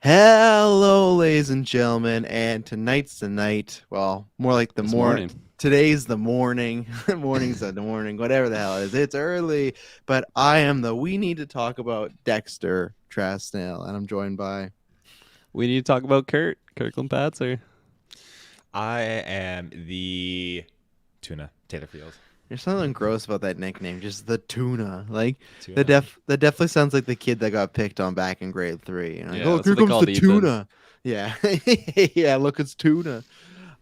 Hello, ladies and gentlemen, and tonight's the night. Well, more like the This morning. morning. Today's the morning. Morning's the morning. Whatever the hell it is. It's early, but I am the. We need to talk about Dexter Trasnail, and I'm joined by. We need to talk about Kirklin Patzer. I am the tuna, Taylor Field. There's something gross about that nickname, just the tuna. Like Tuna. that definitely sounds like the kid that got picked on back in grade 3. You know, like, Yeah, oh, that's here what they comes the called Ethan. tuna. Yeah, yeah. Look, it's tuna.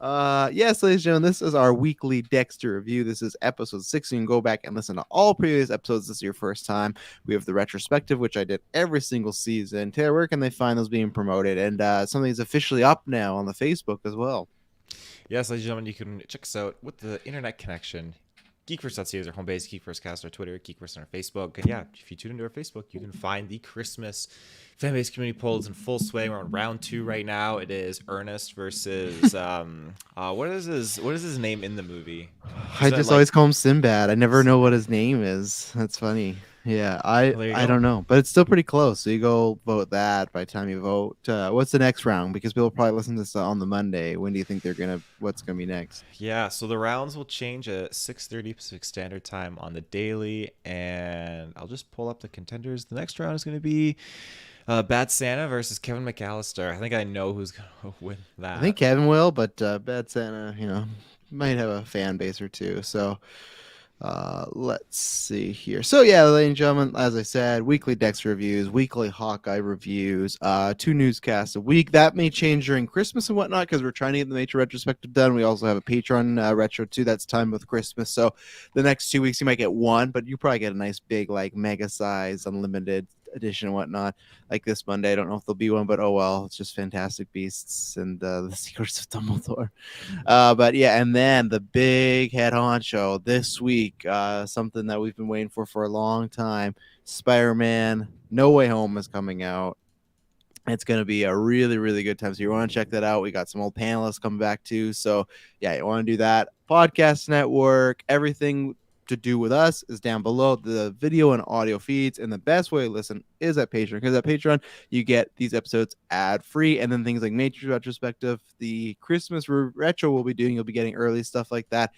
Yes, ladies and gentlemen, this is our weekly Dexter review. This is episode 6. You can go back and listen to all previous episodes. This is your first time. We have the retrospective, which I did every single season. Taylor, where can they find those being promoted? And something's officially up now on the Facebook as well. Yes, ladies and gentlemen, you can check us out with the internet connection. GeekVerse.ca is our home base, GeekVerseCast our Twitter, GeekVerse on our Facebook. And yeah, if you tune into our Facebook, you can find the Christmas fan base community polls in full swing. We're on round 2 right now. It is Ernest versus what is his name in the movie? I just always call him Sinbad. I never know what his name is. That's funny. Yeah, Well, there you I go. don't know, but it's still pretty close. So you go vote that by the time you vote. What's the next round? Because people will probably listen to this on the Monday. When do you think what's gonna be next? Yeah, so the rounds will change at 6:30 Pacific Standard Time on the daily, and I'll just pull up the contenders. The next round is going to be Bad Santa versus Kevin McAllister. I think I know who's going to win that. I think Kevin will, but Bad Santa, might have a fan base or two. So let's see here. So yeah, ladies and gentlemen, as I said, weekly Dexter reviews, weekly Hawkeye reviews, 2 newscasts a week. That may change during Christmas and whatnot because we're trying to get the major retrospective done. We also have a Patreon retro too. That's time with Christmas. So the next 2 weeks you might get one, but you probably get a nice big like mega size unlimited edition and whatnot. Like this Monday, I don't know if there'll be one, but oh well, it's just Fantastic Beasts and the Secrets of Dumbledore. But yeah, and then the big head honcho this week, something that we've been waiting for a long time. Spider-Man No Way Home is coming out. It's going to be a really, really good time. So you want to check that out. We got some old panelists coming back too. So yeah, you want to do that. Podcast network, everything to do with us is down below, the video and audio feeds, and the best way to listen is at Patreon, because at Patreon you get these episodes ad free, and then things like Matrix retrospective, the Christmas retro we'll be doing, you'll be getting early stuff like that.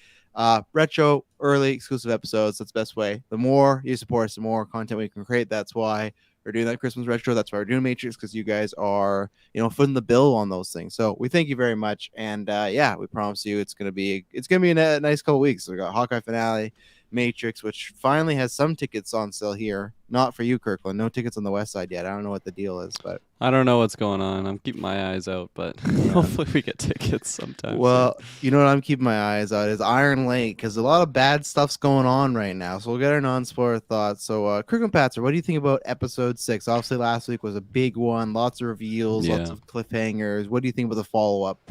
Retro early exclusive episodes, that's the best way. The more you support us, the more content we can create. That's why we're doing that Christmas retro. That's why we're doing Matrix, because you guys are, footing the bill on those things. So we thank you very much, and yeah, we promise you it's gonna be a nice couple weeks. We got Hawkeye finale, Matrix, which finally has some tickets on sale here. Not for you, Kirkland. No tickets on the west side yet. I don't know what the deal is, but I don't know what's going on. I'm keeping my eyes out, but hopefully we get tickets sometime. Well, you know what I'm keeping my eyes out is Iron Lake, because a lot of bad stuff's going on right now. So we'll get our non-spoiler thoughts. So, Kirkland Patzer, what do you think about episode 6? Obviously, last week was a big one. Lots of reveals, lots of cliffhangers. What do you think about the follow-up?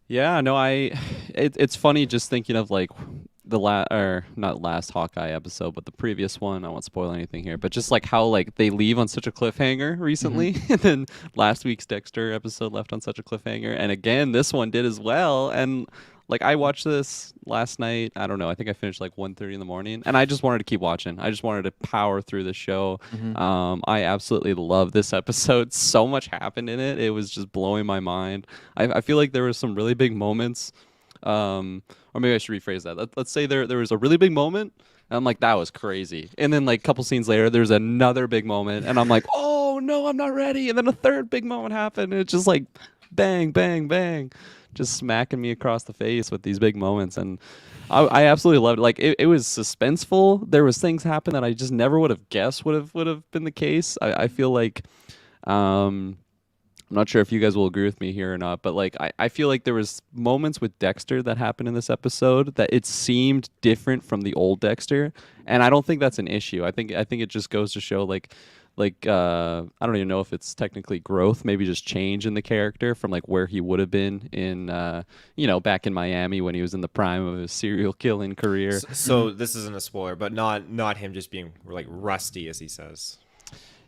Yeah, no, it's funny just thinking of like not last Hawkeye episode, but the previous one. I won't spoil anything here, but just like how like they leave on such a cliffhanger recently, and then last week's Dexter episode left on such a cliffhanger, and again this one did as well. And like I watched this last night. I don't know. I think I finished like 1:30 in the morning, and I just wanted to keep watching. I just wanted to power through the show. I absolutely love this episode. So much happened in it. It was just blowing my mind. I feel like there were some really big moments. Or maybe I should rephrase that. Let's say there was a really big moment, and I'm like, that was crazy. And then like a couple scenes later, there's another big moment, and I'm like, oh no, I'm not ready. And then a third big moment happened, and it's just like bang, bang, bang, just smacking me across the face with these big moments. And I absolutely loved it. Like it was suspenseful. There was things happen that I just never would have guessed would have been the case. I feel like I'm not sure if you guys will agree with me here or not, but like I feel like there was moments with Dexter that happened in this episode that it seemed different from the old Dexter, and I don't think that's an issue. I think it just goes to show I don't even know if it's technically growth, maybe just change in the character from like where he would have been in back in Miami when he was in the prime of his serial killing career. So this isn't a spoiler, but not him just being like rusty, as he says.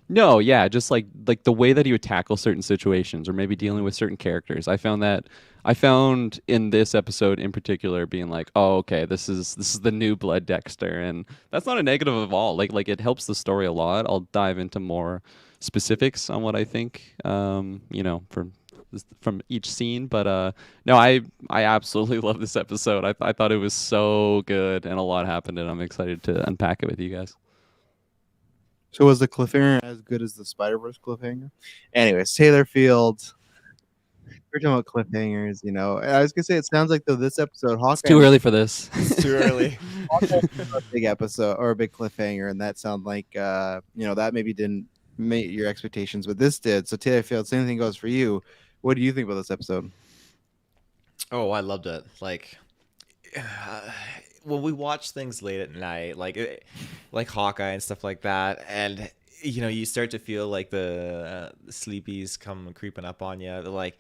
No, yeah, just like the way that he would tackle certain situations or maybe dealing with certain characters. I found in this episode in particular being like, oh, okay, this is the new blood Dexter, and that's not a negative of all. Like it helps the story a lot. I'll dive into more specifics on what I think, from each scene. But no, I absolutely love this episode. I thought it was so good, and a lot happened, and I'm excited to unpack it with you guys. So was the cliffhanger as good as the Spider-Verse cliffhanger? Anyways, Taylor Field. We're talking about cliffhangers, and I was gonna say it sounds like though this episode, Hawkeye. It's too early for this. It's too early. Hawkeye's a big episode or a big cliffhanger, and that sounded like that maybe didn't meet your expectations, but this did. So Taylor Field, same thing goes for you. What do you think about this episode? Oh, I loved it. Like, when we watch things late at night, like Hawkeye and stuff like that, and you start to feel like the sleepies come creeping up on you. Like,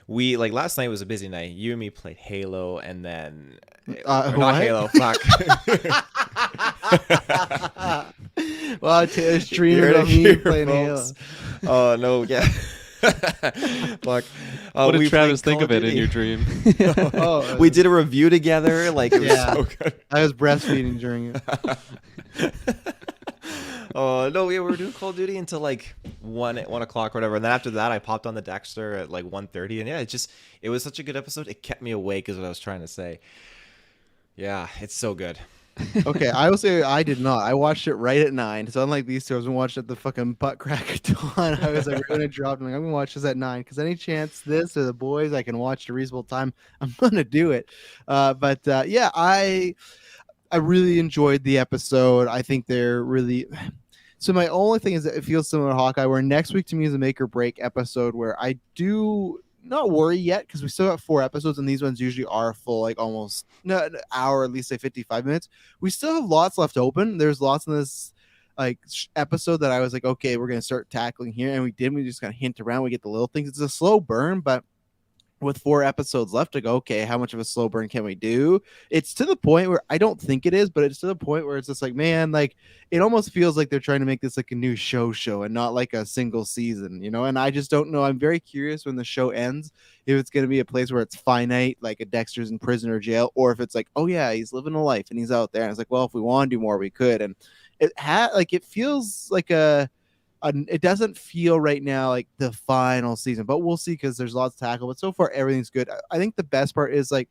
last night was a busy night. You and me played Halo, and then not Halo. Fuck. Well, Taylor's dreaming of me playing Halo. Oh no, yeah. Fuck. What did we Travis played think Call of it in Duty. your dream? We did a review together. Like, it was Yeah. so good. I was breastfeeding during it. Oh no, we were doing Call of Duty until like 1 o'clock or whatever, and then after that I popped on the Dexter at like 1:30, and yeah, it was such a good episode. It kept me awake, is what I was trying to say. Yeah, it's so good. Okay, I will say I did not. I watched it right at 9. So unlike these two, I was gonna watch it at the fucking butt crack of dawn. I was like, we're gonna drop. I'm gonna watch this at 9 because any chance this or the boys I can watch at a reasonable time, I'm gonna do it. But yeah, I really enjoyed the episode. I think they're really. So my only thing is that it feels similar to Hawkeye, where next week to me is a make or break episode where I do not worry yet because we still got 4 episodes and these ones usually are full, like almost an hour, at least say 55 minutes. We still have lots left open. There's lots in this episode that I was like, okay, we're gonna start tackling here, and we did. We just kind of hint around. We get the little things. It's a slow burn, but with 4 episodes left to go, okay, how much of a slow burn can we do? It's to the point where I don't think it is, but it's to the point where it's just like, man, like it almost feels like they're trying to make this like a new show and not like a single season, and I just don't know. I'm very curious when the show ends if it's going to be a place where it's finite, like a Dexter's in prison or jail, or if it's like, oh yeah, he's living a life and he's out there, and it's like, well, if we want to do more we could. And it feels like it doesn't feel right now like the final season, but we'll see because there's lots to tackle. But so far, everything's good. I think the best part is like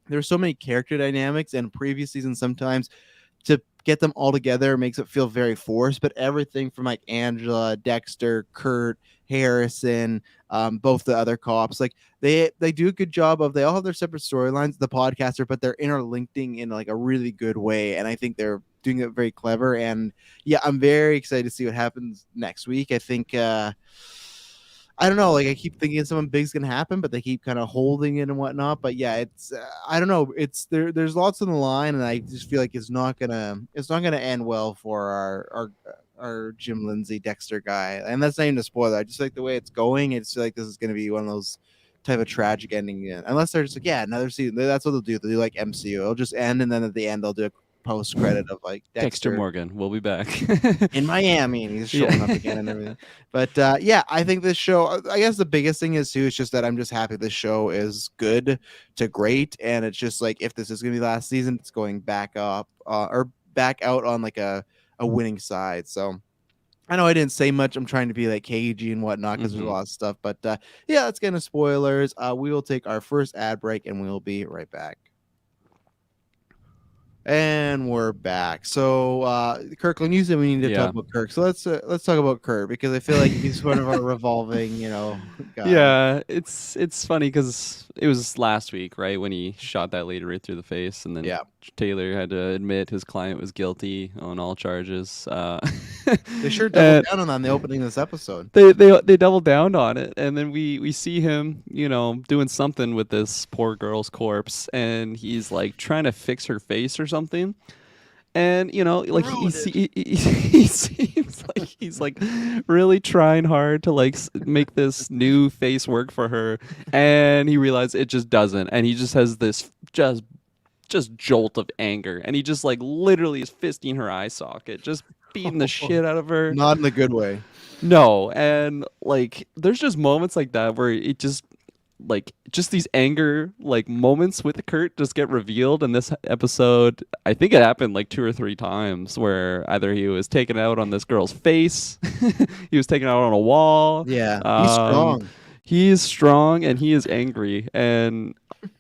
there's so many character dynamics, and previous seasons sometimes to get them all together makes it feel very forced. But everything from like Angela, Dexter, Kurt, Harrison, both the other cops, like they do a good job of. They all have their separate storylines, the podcaster, but they're interlinking in like a really good way, and I think they're doing it very clever. And yeah, I'm very excited to see what happens next week. I think I don't know, like I keep thinking something big's gonna happen, but they keep kind of holding it and whatnot. But yeah, it's I don't know, it's there's lots on the line, and I just feel like it's not gonna end well for our Jim Lindsay Dexter guy. And that's not even a spoiler. I just like the way it's going. It's like this is gonna be one of those type of tragic ending, unless they're just like, yeah, another season. That's what they'll do. They'll do like MCU. It'll just end, and then at the end they'll do a post credit of like Dexter Morgan, we'll be back in Miami, and he's showing up again and everything. But yeah, I think this show, I guess the biggest thing is too, is just that I'm just happy this show is good to great, and it's just like if this is gonna be last season, it's going back up or back out on like a winning side. So I know I didn't say much. I'm trying to be like cagey and whatnot because there's a lot of stuff. But yeah, let's get into spoilers. We will take our first ad break, and we'll be right back. And we're back. So, Kirklin, you said we need to talk about Kirk. So let's talk about Kirk because I feel like he's sort of a revolving, guy. Yeah, it's funny because it was last week, right, when he shot that lady right through the face, and then Taylor had to admit his client was guilty on all charges. They sure doubled down on the opening of this episode. They doubled down on it, and then we see him, doing something with this poor girl's corpse, and he's like trying to fix her face or something. And like he seems like he's like really trying hard to like make this new face work for her, and he realizes it just doesn't, and he just has this just jolt of anger, and he just like literally is fisting her eye socket, just beating the shit out of her. Not in the good way. No, and like there's just moments like that where it just like just these anger like moments with Kurt just get revealed in this episode. I think it happened like 2 or 3 times where either he was taken out on this girl's face, he was taken out on a wall. Yeah, he's Um, strong. he is strong and he is angry, and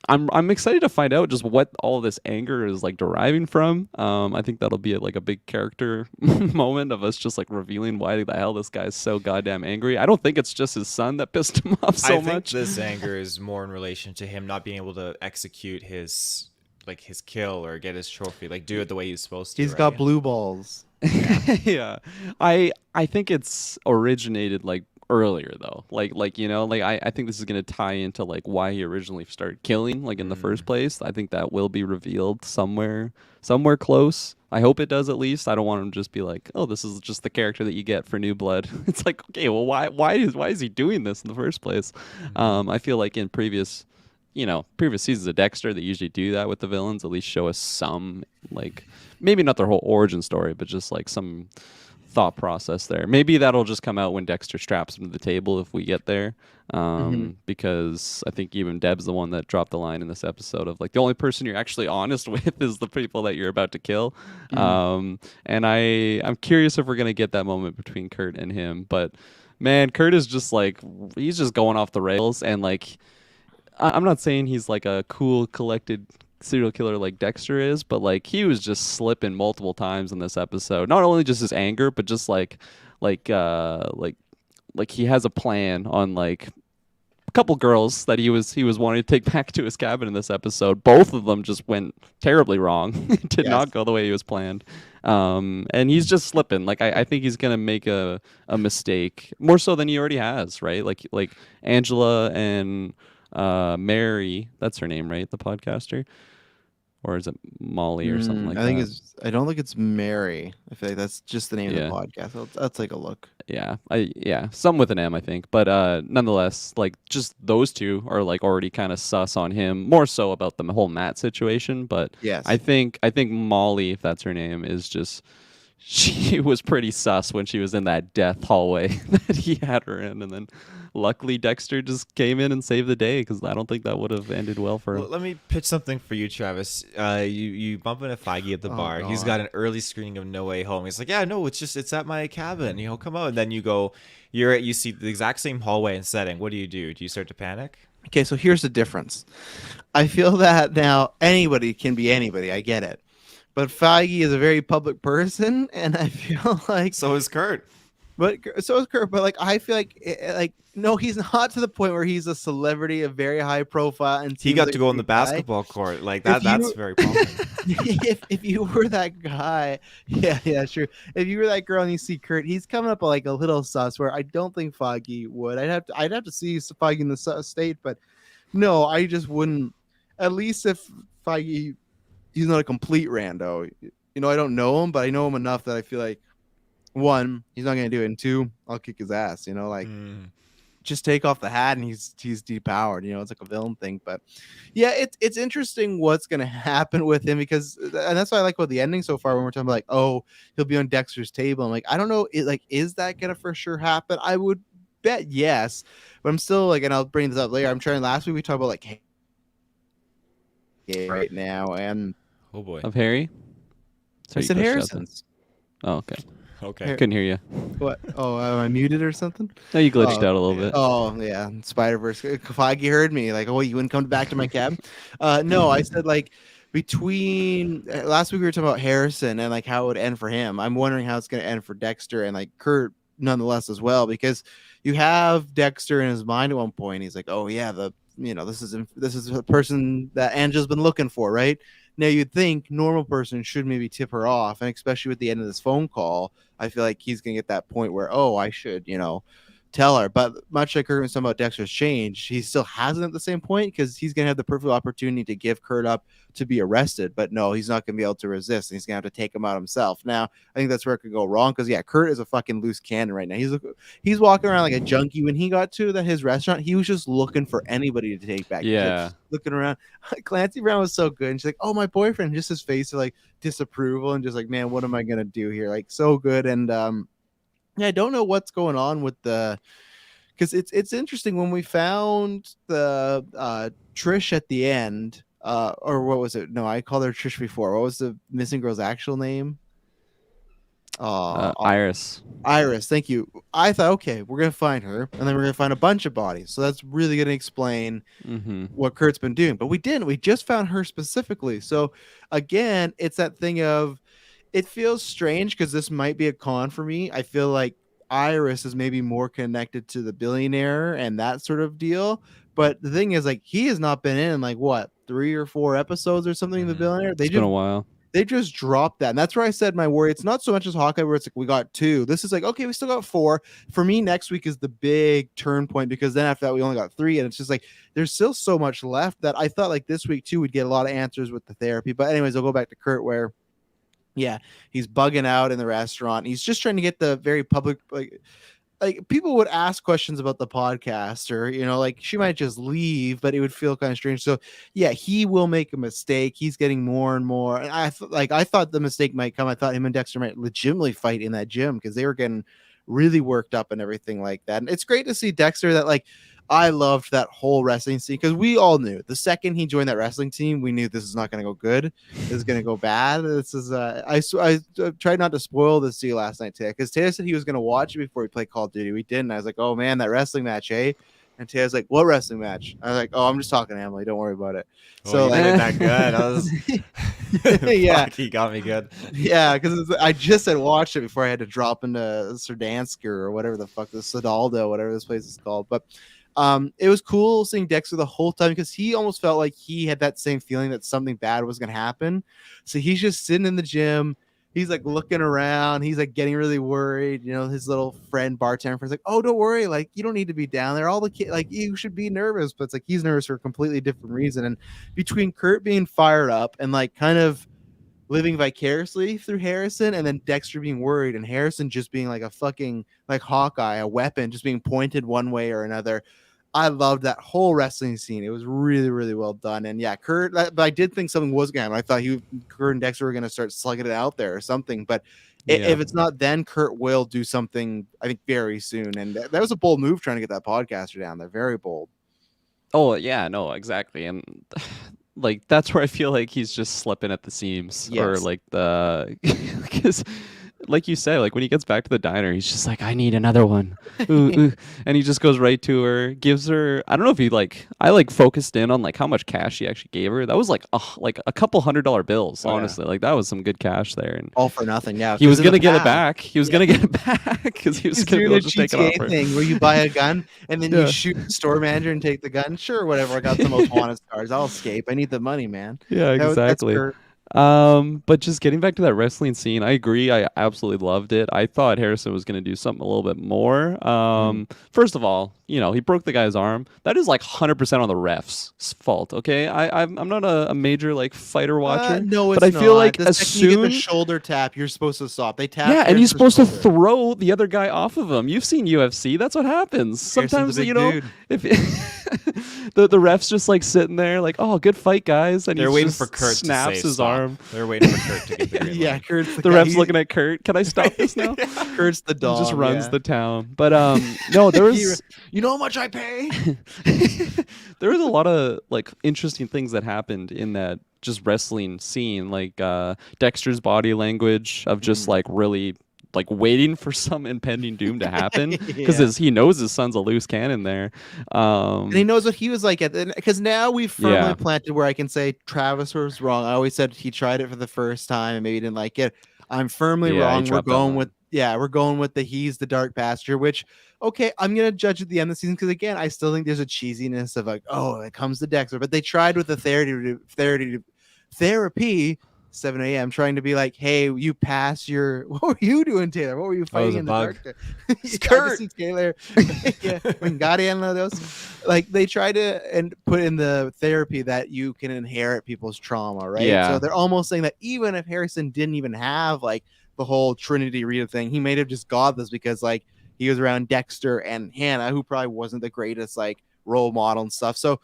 I'm excited to find out just what all this anger is like deriving from. I think that'll be like a big character moment of us just like revealing why the hell this guy's so goddamn angry. I don't think it's just his son that pissed him off so I think much. this anger is more in relation to him not being able to execute his kill or get his trophy, like do it the way he's supposed to. He's right? got blue balls. Yeah. I think it's originated like earlier though. Like like I think this is gonna tie into like why he originally started killing like in the first place. I think that will be revealed somewhere close. I hope it does at least. I don't want him to just be like, oh, this is just the character that you get for New Blood. It's like, okay, well why is he doing this in the first place? I feel like in previous seasons of Dexter, they usually do that with the villains, at least show us some, like, maybe not their whole origin story, but just like some thought process there. Maybe that'll just come out when Dexter straps him to the table if we get there. Because I think even Deb's the one that dropped the line in this episode of like, the only person you're actually honest with is the people that you're about to kill. And I'm curious if we're going to get that moment between Kurt and him. But man, Kurt is just like, he's just going off the rails, and like, I'm not saying he's like a cool, collected serial killer like Dexter is, but like he was just slipping multiple times in this episode. Not only just his anger, but just like he has a plan on like a couple girls that he was wanting to take back to his cabin in this episode. Both of them just went terribly wrong. Did not go the way he was planned. And he's just slipping. Like I think he's gonna make a mistake more so than he already has, right? Like Angela and Mary, that's her name, right? The podcaster, or is it Molly or something like I think that? I don't think it's Mary. I feel like that's just the name Yeah. of the podcast. I'll take a look. Yeah, some with an M, I think, but nonetheless, like just those two are like already kind of sus on him, more so about the whole Matt situation. But Yes. I think Molly, if that's her name, is just. She was pretty sus when she was in that death hallway that he had her in, and then luckily Dexter just came in and saved the day, because I don't think that would have ended well for him. Well, let me pitch something for you, Travis. You bump into Feige at the bar. He's God. got an early screening of No Way Home. He's like, yeah, no, it's at my cabin. Come out. And then you see the exact same hallway and setting. What do? Do you start to panic? Okay, so here's the difference. I feel that now anybody can be anybody. I get it. But Feige is a very public person, and I feel like So is Kurt. But so is Kurt. But like, I feel like no, he's not to the point where he's a celebrity, a very high profile, and He seems got like to a go in the great guy. basketball court. Like that. If you- That's very prominent. if you were that guy, yeah, sure. If you were that girl and you see Kurt, he's coming up like a little sus. Where I don't think Feige would. I'd have to see Feige in the state, but no, I just wouldn't. At least if Feige, he's not a complete rando. I don't know him, but I know him enough that I feel like, one, he's not gonna do it, and two, I'll kick his ass. Just take off the hat and he's depowered. It's like a villain thing. But yeah, it's interesting what's gonna happen with him, because, and that's what I like about the ending so far, when we're talking about like, oh, he'll be on Dexter's table. I'm like, I don't know, is that gonna for sure happen? I would bet yes, but I'm still like, and I'll bring this up later. I'm trying. Last week we talked about like right now, and Oh boy. Of Harry? I Sorry, said you glitched out Harrison's. there. Oh, okay. Okay. Harry- Couldn't hear you. What? Oh, am I muted or something? No, you glitched Oh, out a little bit. Oh yeah, Spider-Verse. Feige heard me like, oh, you wouldn't come back to my cab? No, I said like between last week we were talking about Harrison and like how it would end for him. I'm wondering how it's going to end for Dexter and like Kurt nonetheless as well, because you have Dexter in his mind at one point. He's like, oh yeah, this is a person that Angela's been looking for, right? Now you'd think normal person should maybe tip her off, and especially with the end of this phone call, I feel like he's gonna get that point where, oh, I should, tell her. But much like Kurt was talking about Dexter's change, he still hasn't at the same point, because he's gonna have the perfect opportunity to give Kurt up to be arrested. But no, he's not gonna be able to resist, and he's gonna have to take him out himself. Now, I think that's where it could go wrong, because yeah, Kurt is a fucking loose cannon right now. He's walking around like a junkie. When he got to his restaurant, he was just looking for anybody to take back. He was, like, Yeah. looking around. Clancy Brown was so good, and she's like, oh, my boyfriend. Just his face of like disapproval, and just like, man, what am I gonna do here? Like, so good. And yeah, I don't know what's going on with the because it's interesting when we found the Trish at the end, or what was it? No, I called her Trish before. What was the missing girl's actual name? Iris. Iris, thank you. I thought, okay, we're gonna find her, and then we're gonna find a bunch of bodies. So that's really gonna explain Mm-hmm. what Kurt's been doing. But we didn't. We just found her specifically. So again, it's that thing of it feels strange because this might be a con for me. I feel like Iris is maybe more connected to the billionaire and that sort of deal. But the thing is, like, he has not been in like what 3 or 4 episodes or something. The billionaire, It's been a while. they just dropped that. And that's where I said my worry. It's not so much as Hawkeye where it's like we got 2. This is like, okay, we still got 4. For me, next week is the big turn point because then after that we only got 3. And it's just like there's still so much left that I thought like this week too we'd get a lot of answers with the therapy. But anyways, I'll go back to Kurt where yeah, he's bugging out in the restaurant. He's just trying to get the very public like people would ask questions about the podcast or like she might just leave, but it would feel kind of strange. So yeah, he will make a mistake. He's getting more and more, and I thought the mistake might come. I thought him and Dexter might legitimately fight in that gym because they were getting really worked up and everything like that. And it's great to see Dexter that like I loved that whole wrestling scene because we all knew the second he joined that wrestling team, we knew this is not going to go good. This is going to go bad. This is I tried not to spoil this to you last night, Taylor, because Taylor said he was going to watch it before we played Call of Duty. We didn't. I was like, oh man, that wrestling match, eh? And Taylor's like, what wrestling match? I was like, oh, I'm just talking to Emily. Don't worry about it. So like, that good. I was yeah, fuck, he got me good. Yeah, because I just had watched it before I had to drop into Serdansk or whatever the fuck this Sadaldo, whatever this place is called. But it was cool seeing Dexter the whole time because he almost felt like he had that same feeling that something bad was going to happen. So he's just sitting in the gym. He's like looking around. He's like getting really worried. His little friend, bartender friend's like, oh, don't worry. Like, you don't need to be down there. All the kids, like, you should be nervous. But it's like he's nervous for a completely different reason. And between Kurt being fired up and like kind of living vicariously through Harrison and then Dexter being worried and Harrison just being like a fucking like Hawkeye, a weapon just being pointed one way or another. I loved that whole wrestling scene. It was really, really well done. And yeah, Kurt, but I did think something was going to happen. I thought Kurt and Dexter were going to start slugging it out there or something. But if it's not, then Kurt will do something, I think, very soon. And that was a bold move trying to get that podcaster down there. Very bold. Oh yeah, no, exactly. And like that's where I feel like he's just slipping at the seams, or Yes. like because like you say, like when he gets back to the diner, he's just like, I need another one. Ooh, ooh. And he just goes right to her, gives her, I don't know if he I focused in on like how much cash he actually gave her. That was like a couple $100 bills, honestly. Like that was some good cash there. And all for nothing. Yeah. he was going to get it back. He was going to get it back because he was He's going to doing a just take it off GTA her. thing where you buy a gun and then Yeah. you shoot the store manager and take the gun. Sure, whatever. I got the most wanted stars. I'll escape. I need the money, man. Yeah, That's exactly. Kurt. But just getting back to that wrestling scene, I agree. I absolutely loved it. I thought Harrison was going to do something a little bit more. First of all, he broke the guy's arm. That is like 100% on the ref's fault. Okay, I'm not a major like fighter watcher. No, it's but I feel not. like The as second you get soon the shoulder tap, you're supposed to stop. They tap. yeah, and he's Harrison's supposed to shoulder. throw the other guy off of him. You've seen UFC. That's what happens. Harrison's Sometimes a big dude. if the ref's just like sitting there like, oh, good fight, guys, and They're he waiting just for Kurt snaps to say his stop. arm. They're waiting for Kurt to get the green Yeah, light. Kurt's The guy. ref's He's- looking at Kurt. Can I stop this now? Kurt's the He dog. just runs yeah. the town. But no, there was You know how much I pay? there was a lot of like interesting things that happened in that just wrestling scene, like Dexter's body language of just like really like waiting for some impending doom to happen because Yeah. he knows his son's a loose cannon there. And he knows what he was like because now we've firmly Yeah. planted where I can say Travis was wrong. I always said he tried it for the first time and maybe didn't like it. I'm firmly Yeah, he wrong. We're dropped that going one. we're going with he's the dark pasture, which okay, I'm gonna judge at the end of the season because again, I still think there's a cheesiness of like, oh, it comes to Dexter, but they tried with the therapy 7 a.m. trying to be like, hey, you pass your what were you doing, Taylor? What were you was fighting a in the bug. dark there? It's Yeah, Kurt. to see Taylor. Yeah, like they try to and put in the therapy that you can inherit people's trauma, right? Yeah. So they're almost saying that even if Harrison didn't even have like the whole Trinity Rita thing, he may have just got this because like he was around Dexter and Hannah, who probably wasn't the greatest like role model and stuff. So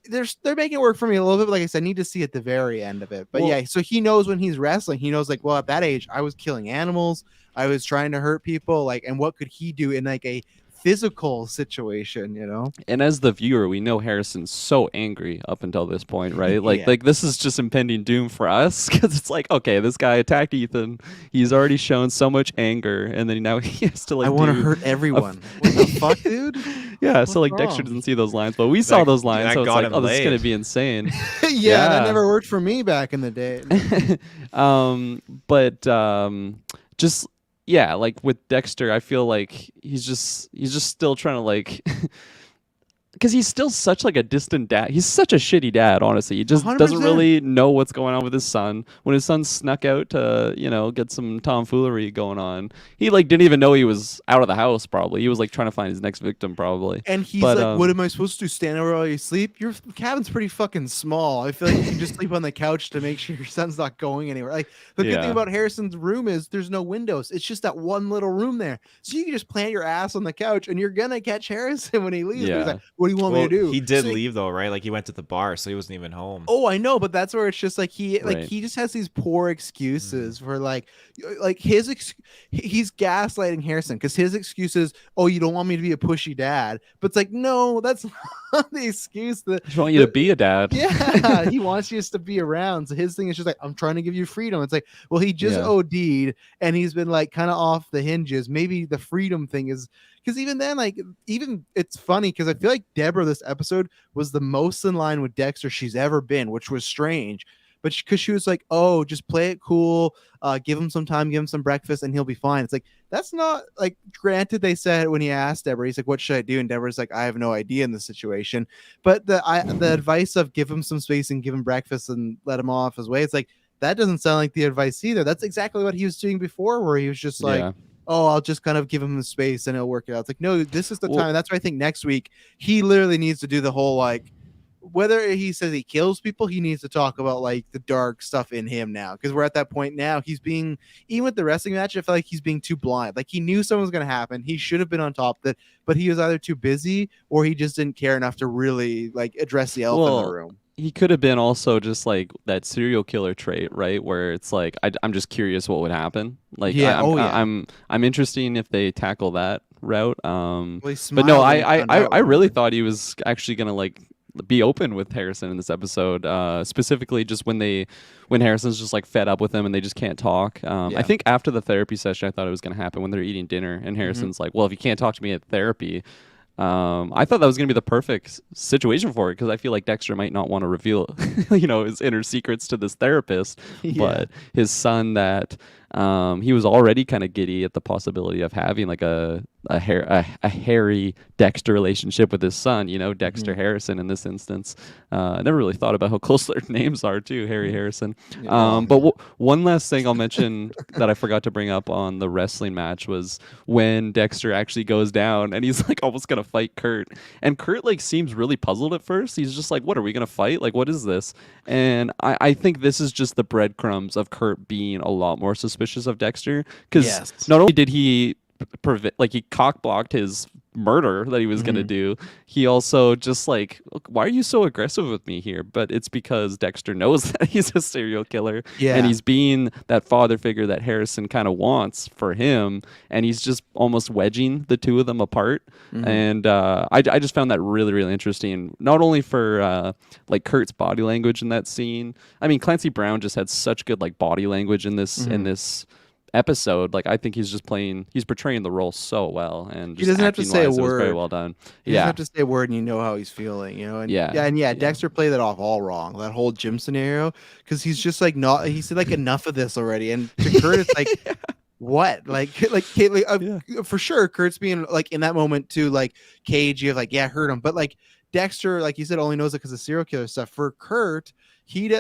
they're making it work for me a little bit, but like I said, I need to see at the very end of it. But Well- yeah, so he knows when he's wrestling, he knows like, well, at that age, I was killing animals, I was trying to hurt people, like, and what could he do in like a physical situation, you know. And as the viewer, we know Harrison's so angry up until this point, right? Like, Yeah. like this is just impending doom for us because it's like, okay, this guy attacked Ethan. He's already shown so much anger, and then now he has to like. I want to do hurt everyone. What the fuck, dude? Yeah, so What's like Dexter wrong? doesn't see those lines, but we saw those lines, that so it's got like, him oh, this is gonna laid. be insane. Yeah, that Yeah. never worked for me back in the day. But just yeah, like with Dexter, I feel like he's just still trying to like because he's still such like a distant dad. He's such a shitty dad, honestly. He just doesn't 100%. really know what's going on with his son. When his son snuck out to, get some tomfoolery going on, he like didn't even know he was out of the house. Probably he was like trying to find his next victim. Probably. And he's But, like, "What am I supposed to do? Stand over while you sleep? Your cabin's pretty fucking small. I feel like you can just sleep on the couch to make sure your son's not going anywhere." Like the good thing Yeah. about Harrison's room is there's no windows. It's just that one little room there, so you can just plant your ass on the couch, and you're gonna catch Harrison when he leaves. But he's Yeah. like, "What do you want me Well, to do?" he did So leave though, right? Like he went to the bar, so he wasn't even home. Oh, I know, but that's where it's just like Right. he just has these poor excuses for he's gaslighting Harrison because his excuse is, "Oh, you don't want me to be a pushy dad," but it's like, no, that's not the excuse. I just want you to be a dad. Yeah, he wants you just to be around. So his thing is just like, "I'm trying to give you freedom." It's like, well, he just Yeah. OD'd and he's been like kind of off the hinges. Maybe the freedom thing is because even then, even it's funny because I feel like Deborah this episode was the most in line with Dexter she's ever been, which was strange. But because she was like, "Oh, just play it cool, give him some time, give him some breakfast, and he'll be fine." It's like that's not like. Granted, they said when he asked Deborah, he's like, "What should I do?" And Deborah's like, "I have no idea in this situation." But the advice of give him some space and give him breakfast and let him off his way, it's like that doesn't sound like the advice either. That's exactly what he was doing before, where he was just like, Yeah. "Oh, I'll just kind of give him the space and it'll work it out." It's like, no, this is the Well- time. That's why I think next week he literally needs to do the whole like, whether he says he kills people, he needs to talk about like the dark stuff in him now, because we're at that point now. He's being, even with the wrestling match, I feel like he's being too blind. Like he knew something was going to happen. He should have been on top of it, but he was either too busy or he just didn't care enough to really like address the elephant in Well, the room. He could have been also just like that serial killer trait, right? Where it's like I'm just curious what would happen. Like Yeah, I'm interested in if they tackle that route. Well, he But no, smiled when he found out, I really remember? thought he was actually gonna like be open with Harrison in this episode. Specifically, just when Harrison's just like fed up with him and they just can't talk. Yeah. I think after the therapy session, I thought it was gonna happen when they're eating dinner and Harrison's like, "Well, if you can't talk to me at therapy." I thought that was going to be the perfect situation for it because I feel like Dexter might not want to reveal, his inner secrets to this therapist. Yeah. But his son, that he was already kind of giddy at the possibility of having like a Harry Dexter relationship with his son. Dexter Harrison in this instance. I never really thought about how close their names are too, Harry Harrison. Yeah. But one last thing I'll mention that I forgot to bring up on the wrestling match was when Dexter actually goes down and he's like almost gonna fight Kurt, and Kurt like seems really puzzled at first. He's just like, "What are we gonna fight? Like, what is this?" And I think this is just the breadcrumbs of Kurt being a lot more suspicious of Dexter because Yes. not only did he he cock blocked his murder that he was gonna do, he also just like, "Why are you so aggressive with me here?" But it's because Dexter knows that he's a serial killer, Yeah. and he's being that father figure that Harrison kind of wants for him, and he's just almost wedging the two of them apart. And I just found that really, really interesting, not only for like Kurt's body language in that scene. I mean, Clancy Brown just had such good like body language in this episode. Like I think he's portraying the role so well, and He just doesn't have to say a acting-wise, it was very word. well done. You Yeah. just have to say a word and you know how he's feeling, And Yeah. Dexter played that off all wrong. That whole gym scenario, because he's just like not. He said like enough of this already, and to Kurt, it's like. What for sure Kurt's being like in that moment too like cagey of like hurt him, but like Dexter, like you said, only knows it because of serial killer stuff. For Kurt,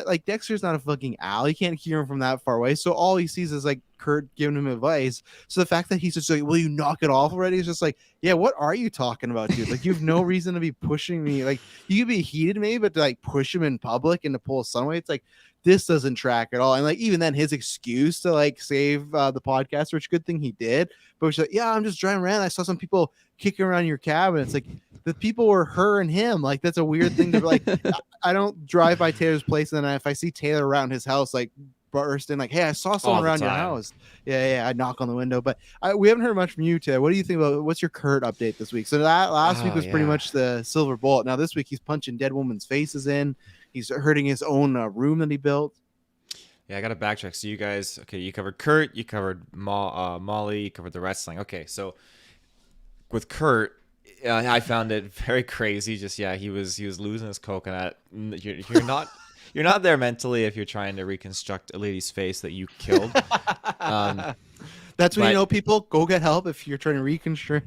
like Dexter's not a fucking owl, he can't hear him from that far away, so all he sees is like Kurt giving him advice. So the fact that he's just like, "Will you knock it off already?" is just like, yeah, what are you talking about, dude? Like you have no reason to be pushing me. Like you could be heated maybe, but to like push him in public and to pull a son away, it's like this doesn't track at all. And like even then his excuse to like save the podcast, which good thing he did, but was like, "Yeah, I'm just driving around, I saw some people kicking around your cabin." It's like the people were her and him. Like that's a weird thing to be like. I don't drive by Taylor's place, and then if I see Taylor around his house like burst in like, "Hey, I saw All someone the around your time. house." Yeah, I knock on the window, but we haven't heard much from you, Ted. What do you think about what's your Kurt update this week? So that last week Oh was pretty yeah. much the silver bullet. Now this week he's punching dead women's faces in. He's hurting his own room that he built. Yeah, I got to backtrack. So you guys, okay, you covered Kurt, you covered Molly, you covered the wrestling. Okay, so with Kurt, I found it very crazy. Just yeah, he was losing his coconut. You're not there mentally if you're trying to reconstruct a lady's face that you killed. Um, That's when you but- know people go get help if you're trying to reconstruct.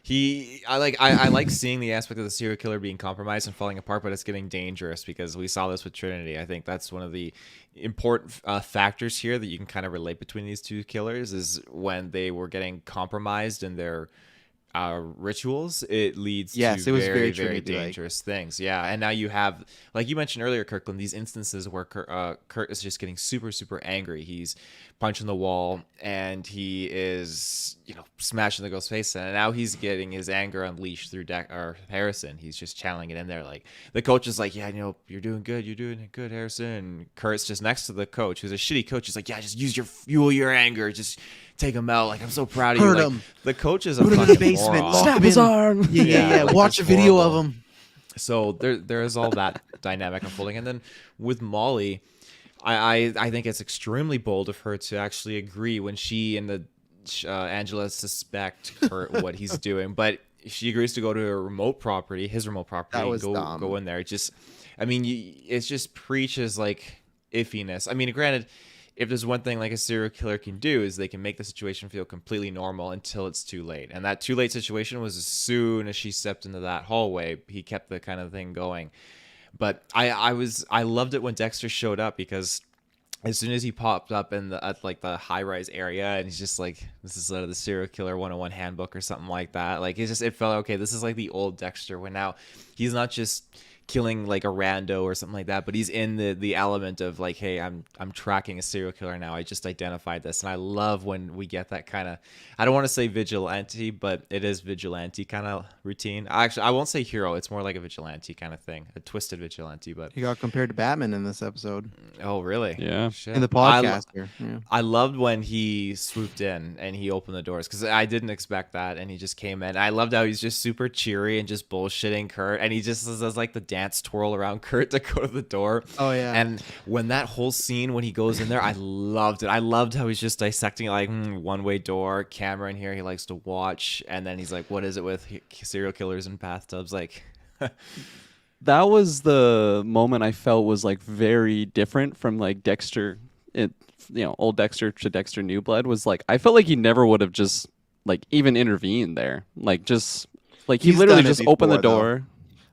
I like seeing the aspect of the serial killer being compromised and falling apart, but it's getting dangerous because we saw this with Trinity. I think that's one of the important factors here that you can kind of relate between these two killers is when they were getting compromised in their rituals, it leads to Yes, it was very very Trinity-like. dangerous things. Yeah, and now you have, like you mentioned earlier, Kirklin, these instances where Kurt is just getting super angry. He's punching the wall and he is, smashing the girl's face in, and now he's getting his anger unleashed through Harrison. He's just channeling it in there. Like the coach is like, "Yeah, you're doing good, Harrison." And Kurt's just next to the coach, who's a shitty coach. He's like, "Yeah, just fuel your anger, just take him out. Like, I'm so proud of you." Hurt Like, him. the coach is a Put him in fucking the basement. moron. Lock Snap him his in. arm. Yeah. like, Watch a it's video horrible. of him. So there is all that dynamic unfolding, and then with Molly, I think it's extremely bold of her to actually agree when she and the Angela suspect Kurt what he's doing, but she agrees to go to a remote property, his remote property, That and was dumb. go in there. It just preaches like iffiness. I mean, granted, if there's one thing like a serial killer can do is they can make the situation feel completely normal until it's too late. And that too late situation was as soon as she stepped into that hallway, he kept the kind of thing going. But I loved it when Dexter showed up because as soon as he popped up at like the high rise area and he's just like, this is the serial killer 101 handbook or something like that. Like it felt okay. This is like the old Dexter when now he's not just killing like a rando or something like that, but he's in the element of like, hey, I'm tracking a serial killer now. I just identified this, and I love when we get that kind of, I don't want to say vigilante, but it is vigilante kind of routine. Actually, I won't say hero. It's more like a vigilante kind of thing, a twisted vigilante. But He got compared to Batman in this episode. oh, really? Yeah. Shit. In the podcast here. Yeah. I loved when he swooped in and he opened the doors because I didn't expect that, and he just came in. I loved how he's just super cheery and just bullshitting Kurt, and he just does like the dance twirl around Kurt to go to the door. Oh, yeah. And when that whole scene when he goes in there, I loved it. I loved how he's just dissecting it, like one-way door, camera in here. He likes to watch, and then he's like, "What is it with serial killers in bathtubs?" Like. That was the moment I felt was like very different from like Dexter. Old Dexter to Dexter New Blood was like I felt like he never would have just like even intervened there. Like just like he He's literally done it just opened the before, though. door.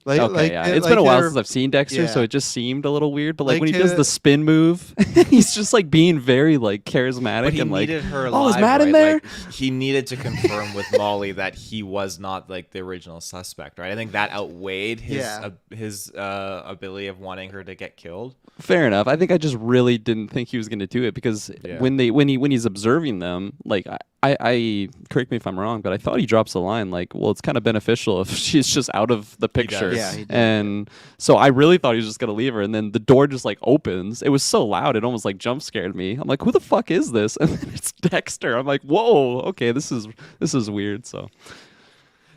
Like, Okay, yeah. It's like been a while they're- since I've seen Dexter, so yeah. it just seemed a little weird. But like Like when he does to- the spin move, he's just like being very like charismatic But he and like, needed her oh, is alive, Matt in right? there? Like, he needed to confirm with Molly that he was not like the original suspect, right? I think that outweighed his ability of wanting her to get killed. Fair enough. I think I just really didn't think he was going to do it because Yeah. when he's observing them, like I correct me if I'm wrong, but I thought he drops a line like, "Well, it's kind of beneficial if she's just out of the picture." does. Yeah, he did. And so I really thought he was just going to leave her, and then the door just like opens. It was so loud, it almost like jump scared me. I'm like, "Who the fuck is this?" And then it's Dexter. I'm like, "Whoa, okay, this is weird." So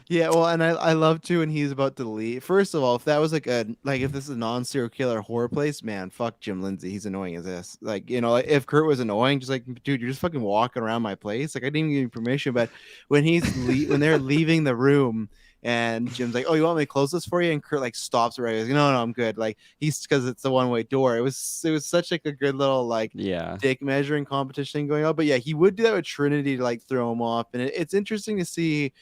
Yeah, well, and I love too when he's about to leave. First of all, if that was if this is a non-serial killer horror place, man, fuck Jim Lindsay. He's annoying as this. Like, if Kurt was annoying, just like, dude, you're just fucking walking around my place. Like, I didn't even give you permission. But when when they're leaving the room and Jim's like, "Oh, you want me to close this for you?" And Kurt like stops right. He's like, No, I'm good. Like because it's the one-way door. It was such like a good little like yeah, dick measuring competition going on. But yeah, he would do that with Trinity to like throw him off, and it's interesting to see.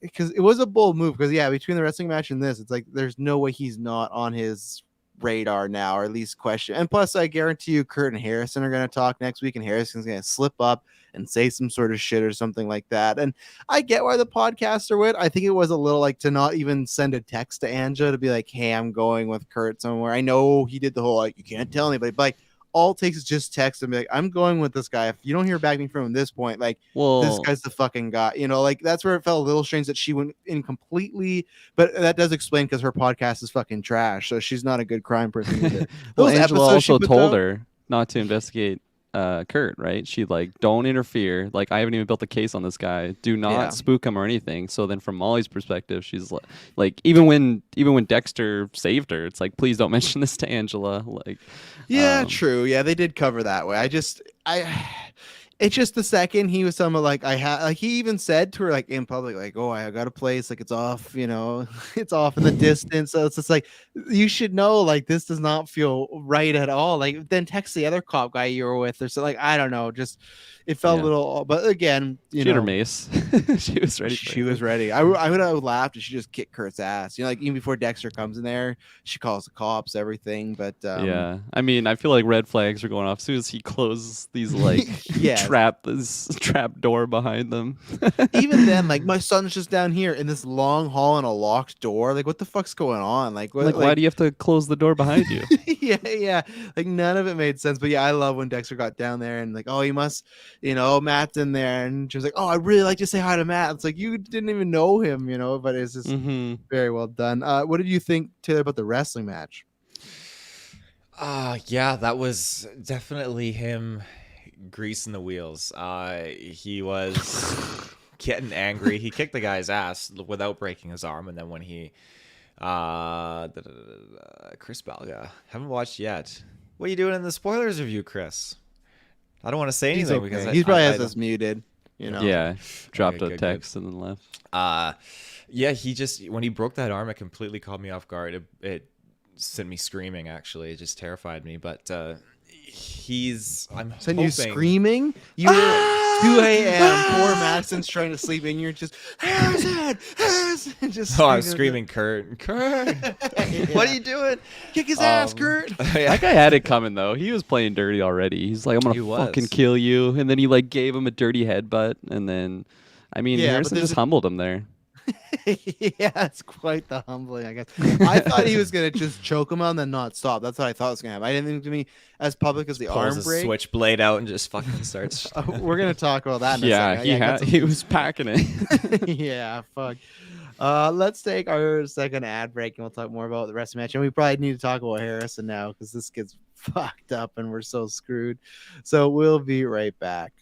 Because it was a bold move. Because yeah, between the wrestling match and this, it's like there's no way he's not on his radar now, or at least question. And plus, I guarantee you, Kurt and Harrison are going to talk next week, and Harrison's going to slip up and say some sort of shit or something like that. And I get why the podcaster would. I think it was a little like to not even send a text to Anja to be like, "Hey, I'm going with Kurt somewhere." I know he did the whole like you can't tell anybody, but like all it takes is just text and be like, I'm going with this guy. If you don't hear back from him at this point, like this Well, guy's the fucking guy. Like that's where it felt a little strange that she went in completely. But that does explain because her podcast is fucking trash, so she's not a good crime person either. well, Those Angela episodes she also puts told out- her not to investigate Kurt, right? She like, don't interfere. Like, I haven't even built a case on this guy. Do not Yeah. spook him or anything. So then, from Molly's perspective, she's like, even when Dexter saved her, it's like, please don't mention this to Angela. Like, Yeah, true. Yeah, they did cover that way. It's just the second he was somewhat like he even said to her like in public like, oh, I got a place, like it's off, it's off in the distance. So it's just like you should know like this does not feel right at all. Like then text the other cop guy you were with or so, like I don't know, just it felt Yeah. a little, but again, she had her mace. She was ready. She was ready. I would have laughed if she just kicked Kurt's ass. Like even before Dexter comes in there, she calls the cops, everything. But Yeah, I mean, I feel like red flags are going off as soon as he closes these like Yes. trap door behind them. even then, like my son's just down here in this long hall and a locked door. Like what the fuck's going on? Like what? Like, why do you have to close the door behind you? yeah. Like none of it made sense. But yeah, I love when Dexter got down there and like, oh, he must, Matt's in there, and she was like, oh, I really like to say hi to Matt. It's like you didn't even know him, but it's just very well done. What did you think, Taylor, about the wrestling match? Yeah, that was definitely him greasing the wheels. He was getting angry. He kicked the guy's ass without breaking his arm, and then when he Chris Balga, haven't watched yet. What are you doing in the spoilers review, Chris? I don't want to say He's anything okay. because He probably has I us muted. Yeah, dropped Okay, a good, text and then left. Yeah, he just when he broke that arm, it completely caught me off guard. It sent me screaming. Actually, it just terrified me. But I'm Send you hoping- screaming. You were 2 a.m. Poor Madison's trying to sleep, and you're just Harrison, just. Oh, I was screaming, Kurt, what are you doing? Kick his ass, Kurt. That guy had it coming though. He was playing dirty already. He's like, I'm He gonna was. fucking kill you, and then he like gave him a dirty headbutt, and then, I mean, Yeah, but Harrison there's just humbled him there. Yeah, it's quite the humbling, I guess. I thought he was gonna just choke him out and then not stop. That's what I thought was gonna happen. I didn't think it was gonna be as public as the Pulls arm his break. switchblade out and just fucking starts. We're gonna talk about that. In a Yeah, second. he was packing it. Yeah, fuck. Let's take our second ad break and we'll talk more about the rest of the match. And we probably need to talk about Harrison now because this gets fucked up and we're so screwed. So we'll be right back.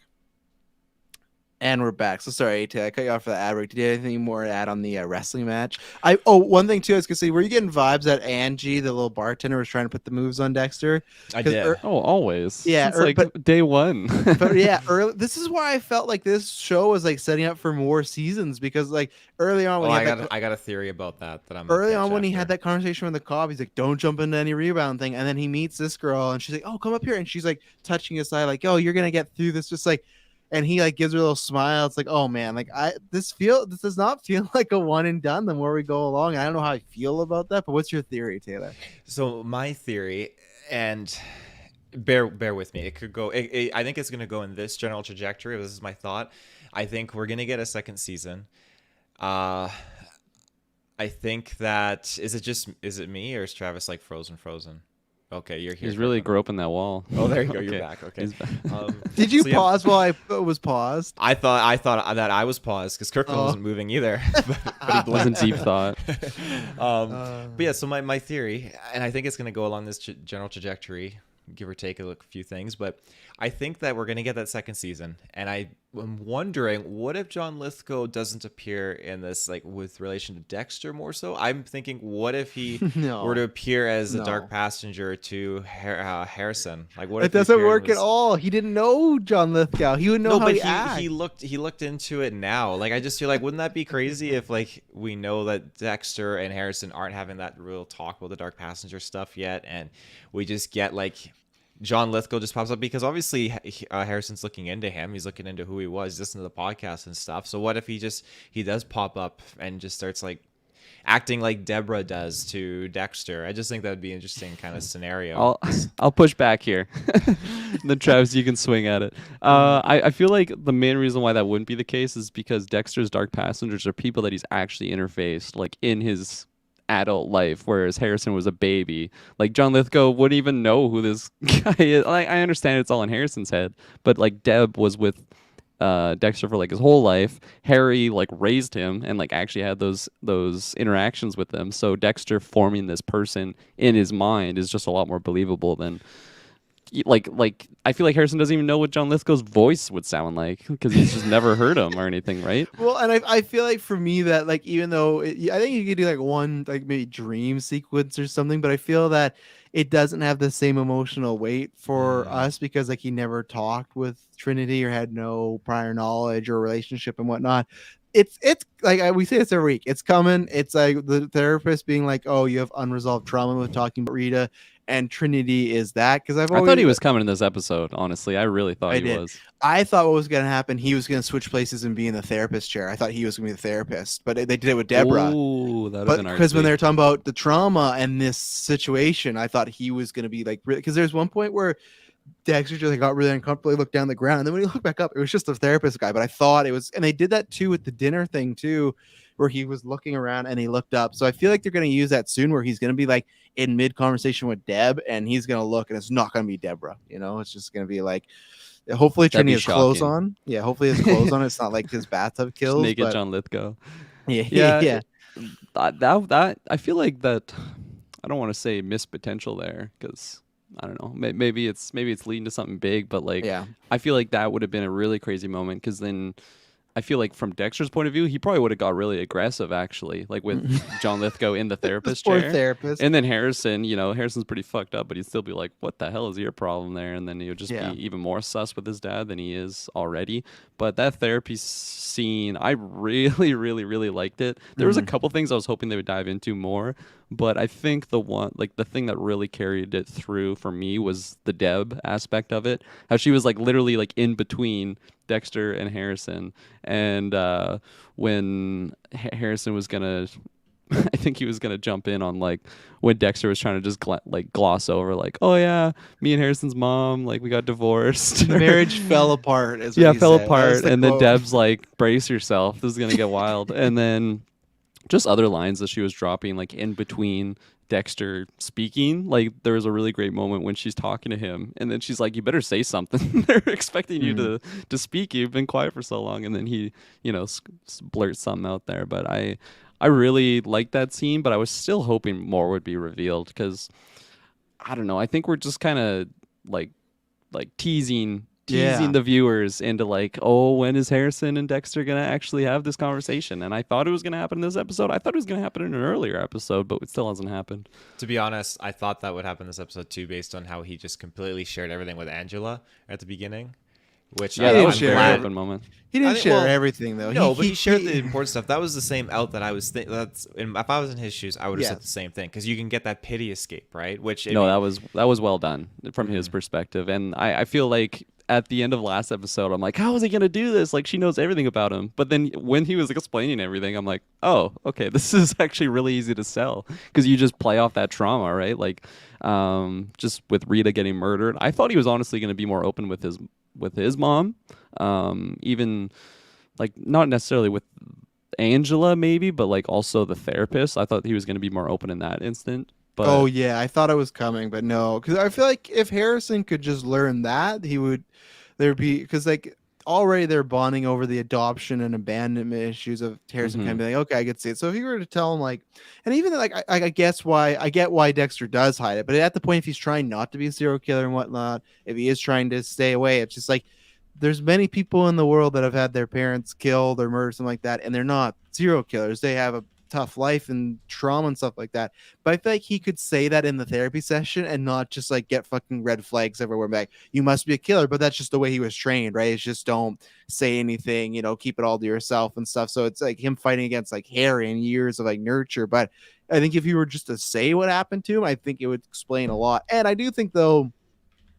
And we're back. So sorry, AT, I cut you off for the ad break. Did you have anything more to add on the wrestling match? One thing too, I was gonna say, were you getting vibes that Angie, the little bartender, was trying to put the moves on Dexter? I 'Cause did. Oh, always. Yeah, it's like but- day one. But yeah, this is why I felt like this show was like setting up for more seasons because like early on when he had I got a theory about that I'm early on when he had that conversation with the cop, he's like, don't jump into any rebound thing. And then he meets this girl and she's like, oh, come up here. And she's like touching his side, like, oh, you're going to get through this. Just like, and he like gives her a little smile. It's like, oh man, like this does not feel like a one and done the more we go along. I don't know how I feel about that, but what's your theory, Taylor? So my theory, and bear with me, it could go, I think it's going to go in this general trajectory. This is my thought. I think we're going to get a second season. I think that is it me or is Travis like frozen? Okay, you're here. He's really groping that wall. Oh, there you go. You're Okay. back. Okay. He's back. Did you So, yeah, pause while I was paused? I thought that I was paused because Kirklin wasn't moving either. but he It was in blinked. deep thought. But yeah, so my theory, and I think it's going to go along this general trajectory, give or take a few things, but I think that we're going to get that second season. And I'm wondering, what if John Lithgow doesn't appear in this, like with relation to Dexter more so? I'm thinking, what if he No. were to appear as a No. dark passenger to Harrison? Like, what It if he doesn't appeared work at as- all. He didn't know John Lithgow. He would know No, how but he acts. he looked into it now. Like, I just feel like, wouldn't that be crazy if like we know that Dexter and Harrison aren't having that real talk about the dark passenger stuff yet, and we just get like John Lithgow just pops up because obviously Harrison's looking into him. He's looking into who he was, listening to the podcast and stuff. So what if he does pop up and just starts like acting like Deborah does to Dexter? I just think that would be an interesting kind of scenario. I'll push back here. Then Travis, you can swing at it. I feel like the main reason why that wouldn't be the case is because Dexter's dark passengers are people that he's actually interfaced like in his adult life, whereas Harrison was a baby. Like John Lithgow wouldn't even know who this guy is. Like I understand it's all in Harrison's head, but like Deb was with Dexter for like his whole life. Harry like raised him and like actually had those interactions with them. So Dexter forming this person in his mind is just a lot more believable than like I feel like Harrison doesn't even know what John Lithgow's voice would sound like because he's just never heard him or anything, right? Well, and I feel like for me that like even though I think you could do like one like maybe dream sequence or something, but I feel that it doesn't have the same emotional weight for us because like he never talked with Trinity or had no prior knowledge or relationship and whatnot. It's like we say this every week. It's coming. It's like the therapist being like, "Oh, you have unresolved trauma with talking about Rita," and Trinity is that because I've I always thought he was coming in this episode, honestly. I really thought I he did. was. I thought what was going to happen, he was going to switch places and be in the therapist chair. I thought he was going to be the therapist, but they did it with Deborah. Ooh, that would But have been because when artsy. they were talking about the trauma and this situation, I thought he was going to be like, because there's one point where Dexter just like, got really uncomfortable, he looked down the ground, and then when he looked back up, it was just the therapist guy. But I thought it was, and they did that too with the dinner thing too, where he was looking around and he looked up. So I feel like they're going to use that soon, where he's going to be like in mid conversation with Deb, and he's going to look, and it's not going to be Deborah. You know, it's just going to be like. Hopefully That'd Trini be has clothes shocking. on. Yeah, hopefully his clothes on. It's not like his bathtub Just kills, naked but John Lithgow. yeah, Yeah, yeah. that I feel like that. I don't want to say missed potential there because I don't know. Maybe it's leading to something big, but like Yeah. I feel like that would have been a really crazy moment because then I feel like from Dexter's point of view, he probably would have got really aggressive actually, like with John Lithgow in the This therapist poor chair. therapist. And then Harrison, Harrison's pretty fucked up, but he'd still be like, "What the hell is your problem there?" And then he would just Yeah. be even more sus with his dad than he is already. But that therapy scene, I really, really, really liked it. There was a couple things I was hoping they would dive into more, but I think the thing that really carried it through for me was the Deb aspect of it. How she was like literally like in between Dexter and Harrison, and when Harrison was gonna I think he was gonna jump in on like when Dexter was trying to just gloss over like, oh yeah, me and Harrison's mom like we got divorced. The marriage fell apart. Is what Yeah, he fell said. That was apart, the and then quote. Deb's like, brace yourself, this is gonna get wild, and then just other lines that she was dropping like in between Dexter speaking. Like there was a really great moment when she's talking to him and then she's like, you better say something. They're expecting you to speak. You've been quiet for so long. And then he, blurts something out there. But I really liked that scene, but I was still hoping more would be revealed because I don't know. I think we're just kind of like teasing Yeah. the viewers into like, oh, when is Harrison and Dexter gonna actually have this conversation? And I thought it was gonna happen in this episode. I thought it was gonna happen in an earlier episode, but it still hasn't happened. To be honest, I thought that would happen this episode too, based on how he just completely shared everything with Angela at the beginning. Which Yeah, He that didn't was a share great every- open moment. He didn't I think- share well, everything though. No, but he shared the important stuff. That was the same out that I was thinking. If I was in his shoes, I would have Yeah. said the same thing because you can get that pity escape, right? Which I No, mean, that was well done from his perspective, and I feel like at the end of last episode, I'm like, how is he gonna do this? Like she knows everything about him. But then when he was explaining everything, I'm like, oh, okay, this is actually really easy to sell because you just play off that trauma, right? Like, just with Rita getting murdered, I thought he was honestly gonna be more open with his mom, even like not necessarily with Angela maybe, but like also the therapist. I thought he was gonna be more open in that instant. But Oh yeah, I thought it was coming, but no, because I feel like if Harrison could just learn that, he would. There'd be because like already they're bonding over the adoption and abandonment issues of Harrison kind of being like, okay, I could see it. So if you were to tell him like, and even like I guess why I get why Dexter does hide it, but at the point if he's trying not to be a serial killer and whatnot, if he is trying to stay away, it's just like there's many people in the world that have had their parents killed or murdered, something like that, and they're not serial killers. They have a tough life and trauma and stuff like that. But I feel like he could say that in the therapy session and not just like get fucking red flags everywhere. Like, you must be a killer, but that's just the way he was trained, right? It's just don't say anything, keep it all to yourself and stuff. So it's like him fighting against like Harry and years of like nurture. But I think if you were just to say what happened to him, I think it would explain a lot. And I do think though,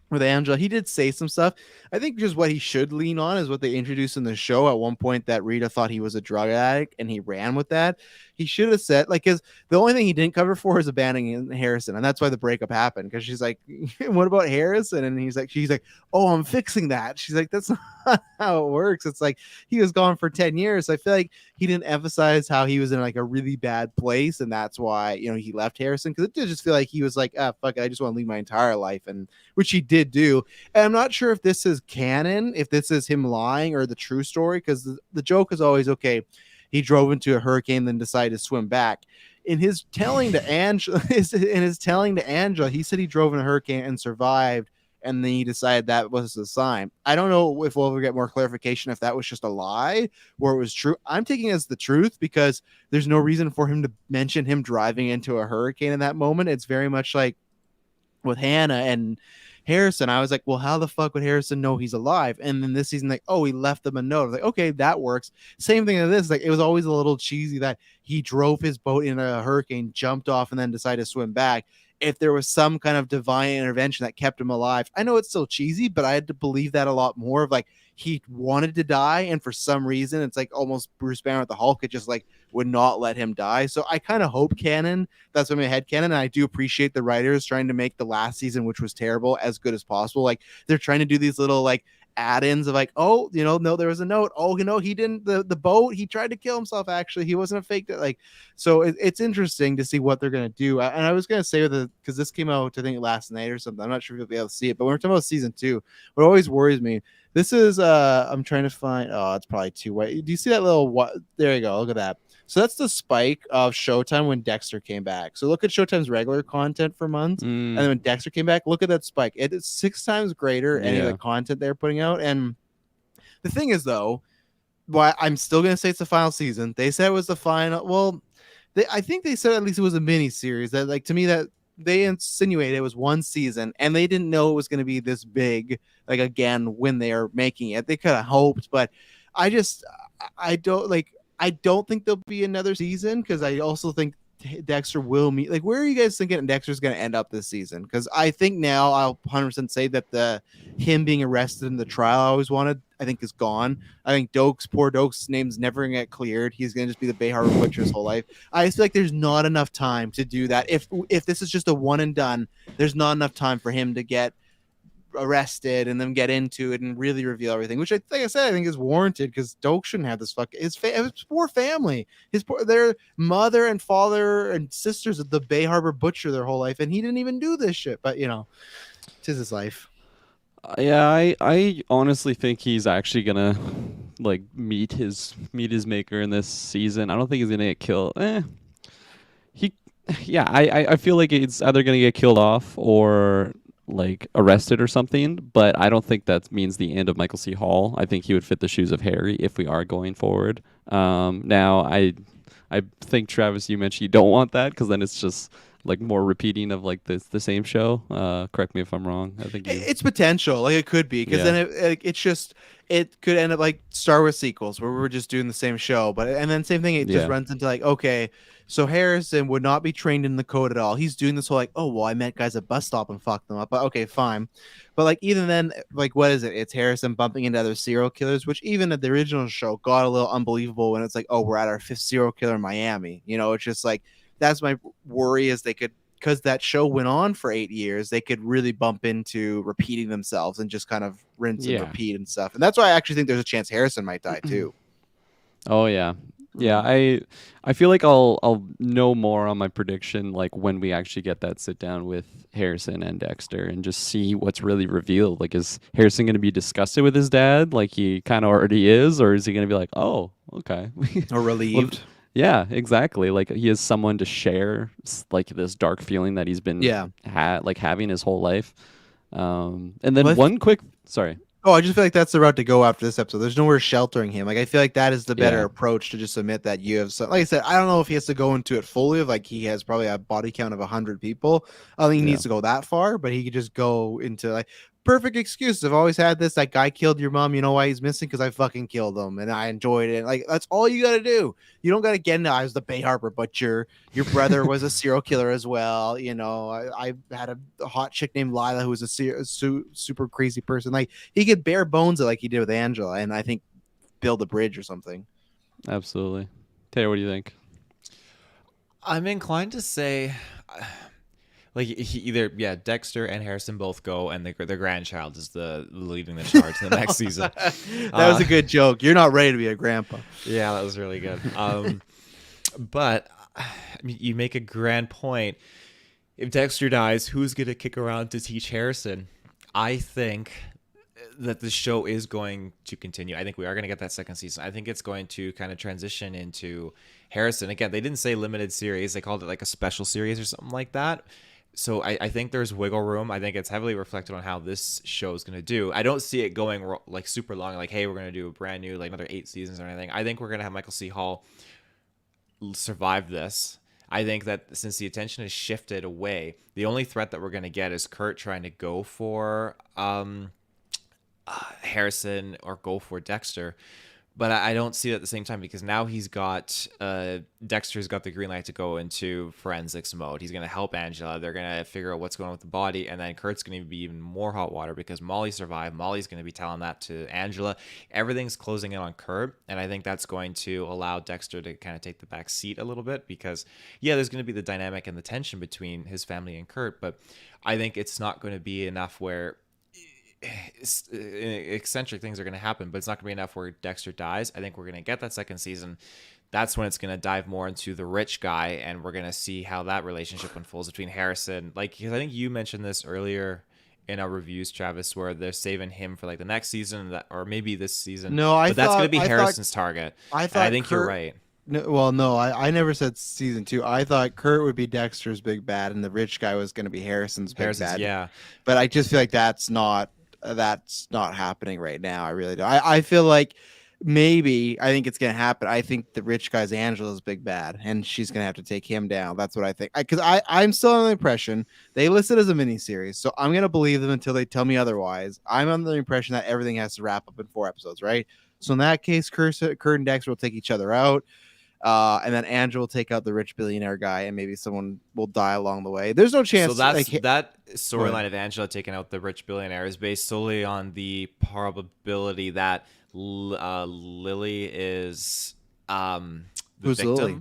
with Angela, he did say some stuff. I think just what he should lean on is what they introduced in the show at one point, that Rita thought he was a drug addict and he ran with that. He should have said, like, because the only thing he didn't cover for is abandoning Harrison. And that's why the breakup happened. Because she's like, what about Harrison? And she's like, oh, I'm fixing that. She's like, that's not how it works. It's like he was gone for 10 years. I feel like he didn't emphasize how he was in like a really bad place. And that's why, he left Harrison. Because it did just feel like he was like, ah, fuck it, I just want to leave my entire life. And which he did do. And I'm not sure if this is canon, if this is him lying or the true story, because the joke is always, okay, he drove into a hurricane, then decided to swim back. In his telling to Angela, he said he drove in a hurricane and survived, and then he decided that was the sign. I don't know if we'll ever get more clarification if that was just a lie or it was true. I'm taking it as the truth because there's no reason for him to mention him driving into a hurricane in that moment. It's very much like with Hannah and Harrison. I was like, well, how the fuck would Harrison know he's alive? And then this season, like, oh, he left them a note. I was like, okay, that works. Same thing in this. Like, it was always a little cheesy that he drove his boat in a hurricane, jumped off, and then decided to swim back. If there was some kind of divine intervention that kept him alive, I know it's still cheesy, but I had to believe that a lot more of like he wanted to die, and for some reason, it's like almost Bruce Banner with the Hulk. It just like would not let him die. So I kind of hope canon. That's what my head canon. And I do appreciate the writers trying to make the last season, which was terrible, as good as possible. Like they're trying to do these little like add-ins of like, oh, no, there was a note. Oh, he didn't the boat. He tried to kill himself. Actually, he wasn't a fake. Like, so it's interesting to see what they're gonna do. And I was gonna say because this came out I think last night or something. I'm not sure if you'll be able to see it, but when we're talking about season 2, what always worries me. This is I'm trying to find. Oh, it's probably too white. Do you see that little what? There you go. Look at that. So that's the spike of Showtime when Dexter came back. So look at Showtime's regular content for months. And then when Dexter came back, look at that spike. It is 6 times greater any of the content they're putting out. And the thing is, though, why I'm still going to say it's the final season. They said it was the final. Well, I think they said at least it was a mini series. That, like, to me, that they insinuated it was one season, and they didn't know it was going to be this big. Like, again, when they are making it, they could have hoped, but I don't think there'll be another season, because I also think Dexter will meet. Like, where are you guys thinking Dexter's going to end up this season? Because I think now I'll 100% say that him being arrested in the trial I always wanted, I think, is gone. I think poor Doak's name's never going to get cleared. He's going to just be the Bay Harbor Butcher his whole life. I just feel like there's not enough time to do that. If this is just a one and done, there's not enough time for him to get arrested and then get into it and really reveal everything, which like I said, I think is warranted, because Doak shouldn't have this his poor family, their mother and father and sisters of the Bay Harbor Butcher their whole life, and he didn't even do this shit. But tis his life. Yeah, I honestly think he's actually gonna like meet his maker in this season. I don't think he's gonna get killed. I feel like it's either gonna get killed off or like arrested or something, but I don't think that means the end of Michael C. Hall. I think he would fit the shoes of Harry if we are going forward. Now I think, Travis, you mentioned you don't want that, because then it's just like more repeating of like the same show. Correct me if I'm wrong. I think it's potential, like it could be, because then it could end up like Star Wars sequels where we're just doing the same show, and then same thing. It just runs into like, okay, so Harrison would not be trained in the code at all. He's doing this whole like, oh well, I met guys at bus stop and fucked them up. But okay, fine. But like even then, like what is it? It's Harrison bumping into other serial killers, which even at the original show got a little unbelievable when it's like, oh, we're at our 5th serial killer in Miami. It's just like, that's my worry, is they could, because that show went on for 8 years, they could really bump into repeating themselves and just kind of rinse and repeat and stuff. And that's why I actually think there's a chance Harrison might die too. Oh yeah. Yeah, I feel like I'll know more on my prediction like when we actually get that sit down with Harrison and Dexter and just see what's really revealed. Like, is Harrison going to be disgusted with his dad like he kind of already is, or is he going to be like, oh, okay, or relieved? Yeah, exactly. Like he has someone to share like this dark feeling that he's been having his whole life. And then sorry. Oh, I just feel like that's the route to go after this episode. There's nowhere sheltering him. Like, I feel like that is the better approach, to just admit that you have some, like I said, I don't know if he has to go into it fully of like he has probably a body count of 100 people. I don't think he needs to go that far, but he could just go into like, perfect excuses. I've always had this. That guy killed your mom. You know why he's missing? Because I fucking killed him, and I enjoyed it. Like that's all you got to do. You don't got to get into. I was the Bay Harbor butcher. Your brother was a serial killer as well. You know, I had a hot chick named Lila who was a super crazy person. Like he could bare bones it like he did with Angela, and I think build a bridge or something. Absolutely. Taylor, what do you think? I'm inclined to say, like Dexter and Harrison both go, and their grandchild is the leading the charge in the next season. That was a good joke. You're not ready to be a grandpa. Yeah, that was really good. But I mean, you make a grand point. If Dexter dies, who's gonna kick around to teach Harrison? I think that the show is going to continue. I think we are going to get that second season. I think it's going to kind of transition into Harrison. Again, they didn't say limited series. They called it like a special series or something like that. So I think there's wiggle room. I think it's heavily reflected on how this show is going to do. I don't see it going like super long, like, hey, we're going to do a brand new, like another 8 seasons or anything. I think we're going to have Michael C. Hall survive this. I think that since the attention is shifted away, the only threat that we're going to get is Kurt trying to go for Harrison or go for Dexter. But I don't see it at the same time because now he's got Dexter's got the green light to go into forensics mode. He's going to help Angela. They're going to figure out what's going on with the body. And then Kurt's going to be even more hot water because Molly survived. Molly's going to be telling that to Angela. Everything's closing in on Kurt. And I think that's going to allow Dexter to kind of take the back seat a little bit because, yeah, there's going to be the dynamic and the tension between his family and Kurt. But I think it's not going to be enough where eccentric things are going to happen, but it's not going to be enough where Dexter dies. I think we're going to get that second season. That's when it's going to dive more into the rich guy, and we're going to see how that relationship unfolds between Harrison. Like, because I think you mentioned this earlier in our reviews, Travis, where they're saving him for like the next season or maybe this season. No, but that's going to be Harrison's target. I think you're right. No, I never said season 2. I thought Kurt would be Dexter's big bad, and the rich guy was going to be Harrison's big bad. Yeah, but I just feel like that's not happening right now. I really do. I feel like maybe I think it's gonna happen. I think the rich guy's Angela's big bad, and she's gonna have to take him down. That's what I think. Because I'm still under the impression they listed as a miniseries, so I'm gonna believe them until they tell me otherwise. I'm under the impression that everything has to wrap up in 4 episodes, right? So in that case, Kurt and Dexter will take each other out. And then Angela will take out the rich billionaire guy, and maybe someone will die along the way. There's no chance. So that storyline of Angela taking out the rich billionaire is based solely on the probability that Lily is the Who's victim. Lily?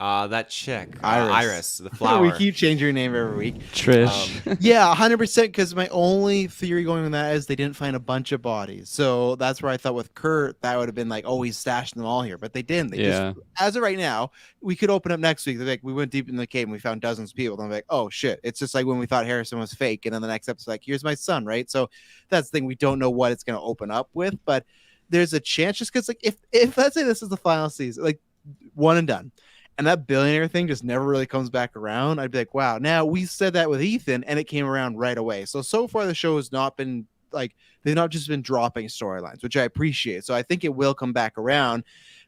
That chick, Iris, the flower. We keep changing her name every week. Trish. Yeah, 100%. Because my only theory going on that is they didn't find a bunch of bodies, so that's where I thought with Kurt that would have been like, oh, he's stashed them all here, but they didn't. They just, as of right now, we could open up next week. They're like, we went deep in the cave and we found dozens of people. And I'm like, oh shit! It's just like when we thought Harrison was fake, and then the next episode, like, here's my son, right? So that's the thing. We don't know what it's going to open up with, but there's a chance just because, like, if let's say this is the final season, like one and done. And that billionaire thing just never really comes back around. I'd be like, wow. Now we said that with Ethan and it came around right away. So far the show has not been like, they've not just been dropping storylines, which I appreciate. So I think it will come back around.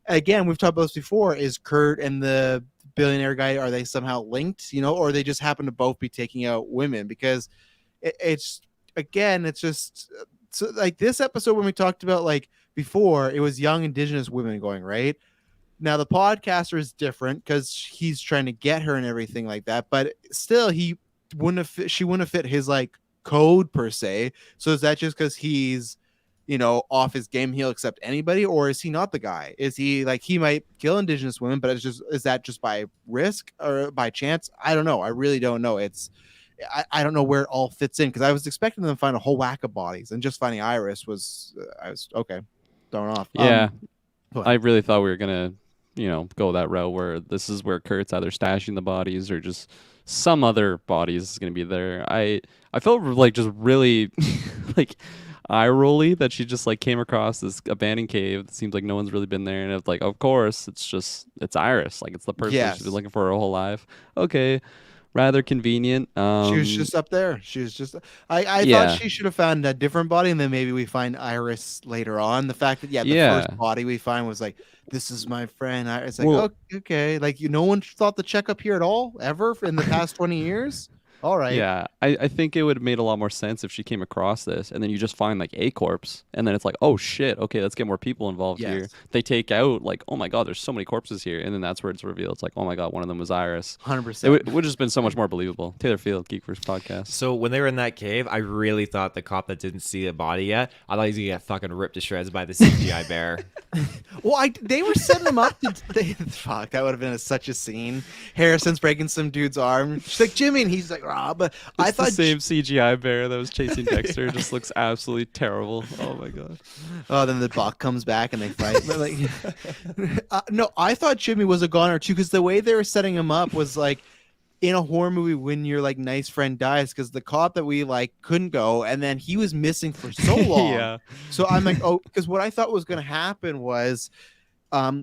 Again, we've talked about this before. Is Kurt and the billionaire guy, are they somehow linked, or they just happen to both be taking out women? Because it's just so like this episode when we talked about like before, it was young indigenous women going, right? Now the podcaster is different because he's trying to get her and everything like that, but still she wouldn't have fit his like code per se. So is that just because he's, off his game, he'll accept anybody, or is he not the guy? Is he like, he might kill indigenous women, but is that just by risk or by chance? I don't know. I really don't know. I don't know where it all fits in because I was expecting them to find a whole whack of bodies, and just finding Iris was, I was okay, thrown off. Yeah. I really thought we were going to, go that route where this is where Kurt's either stashing the bodies or just some other bodies is going to be there. I felt like just really like eye rolly that she just like came across this abandoned cave. It seems like no one's really been there. And it's like, of course, it's Iris. Like it's the person she's been looking for her whole life. Okay. Rather convenient. She was just up there. She was just. I thought she should have found a different body, and then maybe we find Iris later on. The fact that the first body we find was like, this is my friend. It's like, okay, like no one thought to check up here at all ever in the past 20 years. All right. Yeah, I think it would have made a lot more sense if she came across this and then you just find like a corpse and then it's like, oh shit, okay, let's get more people involved here. Yes. They take out like, oh my god, there's so many corpses here, and then that's where it's revealed. It's like, oh my god, one of them was Iris. 100%. It would just been so much more believable. Taylor Field, Geekverse podcast. So when they were in that cave, I really thought the cop that didn't see the body yet, I thought he was gonna get fucking ripped to shreds by the CGI bear. Well, they were setting him up. Fuck, that would have been such a scene. Harrison's breaking some dude's arm. She's like, Jimmy, and he's like, Rob. I It's thought the same CGI bear that was chasing Dexter. Just looks absolutely terrible. Oh my god. Oh, then the Buck comes back and they fight. But like, no, I thought Jimmy was a goner too, because the way they were setting him up was like in a horror movie when your like nice friend dies, because the cop that we like couldn't go, and then he was missing for so long. Yeah. So I'm like, oh, because what I thought was going to happen was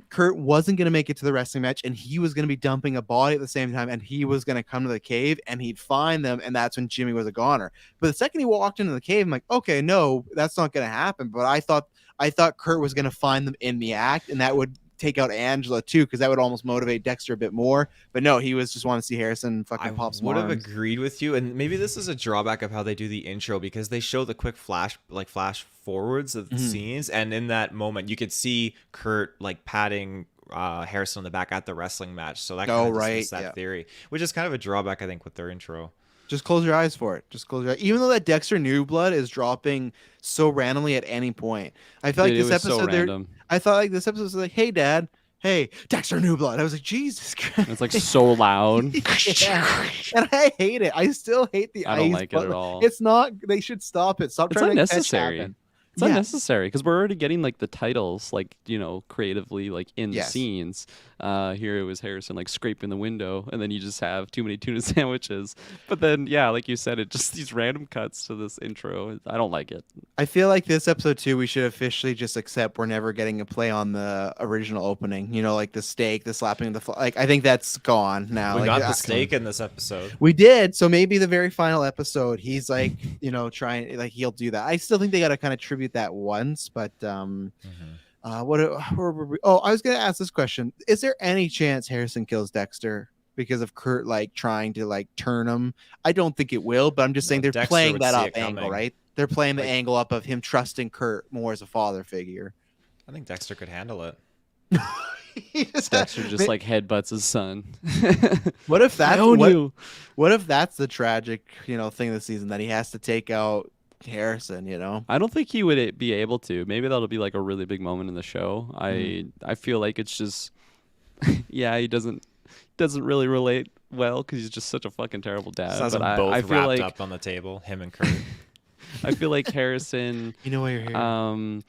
Kurt wasn't going to make it to the wrestling match, and he was going to be dumping a body at the same time, and he was going to come to the cave and he'd find them, and that's when Jimmy was a goner. But the second he walked into the cave, I'm like, okay, no, that's not going to happen. But I thought Kurt was going to find them in the act, and that would take out Angela too, because that would almost motivate Dexter a bit more. But no, he was just want to see Harrison fucking pop some would have arms. agreed with you, and maybe this is a drawback of how they do the intro, because they show the quick flash forwards of the scenes, and in that moment you could see Kurt like patting Harrison on the back at the wrestling match. So that kind of dismisses that theory, which is kind of a drawback, I think, with their intro. Just close your eyes for it. Just close your eyes. Even though that Dexter New Blood is dropping so randomly at any point. I feel like Dude, this it was so episode random. I thought like this episode was like, hey dad, hey, Dexter New Blood. I was like, Jesus Christ. It's like so loud. Yeah. And I hate it. I still hate the I don't ice, like it but at all. It's not, they should stop it. Stop It's trying to make unnecessary. happen. It's Yeah. unnecessary because we're already getting like the titles, like, you know, creatively, like in the Yes. scenes. Here it was Harrison like scraping the window, and then you just have too many tuna sandwiches. But then, yeah, like you said, it just these random cuts to this intro. I don't like it. I feel like this episode too, we should officially just accept we're never getting a play on the original opening. You know, like the steak, the slapping of the like. I think that's gone now. We Like, got the steak in this episode. We did. So maybe the very final episode, he's like, you know, trying like he'll do that. I still think they got to kind of tribute that once, but where were we? Oh, I was gonna ask this question: is there any chance Harrison kills Dexter because of Kurt like trying to like turn him? I don't think it will, but I'm just saying they're Dexter playing would that see up it angle, coming. right? They're playing the Like- angle up of him trusting Kurt more as a father figure. I think Dexter could handle it. Dexter just like headbutts his son. What if that's I own what, you. what if that's the tragic, you know, thing this season, that he has to take out Harrison, you know? I don't think he would be able to. Maybe that'll be like a really big moment in the show. I feel like it's just, yeah, he doesn't really relate well because he's just such a fucking terrible dad. Sounds But like both I feel wrapped like up on the table, him and Kurt. I feel like Harrison. You know why you're here.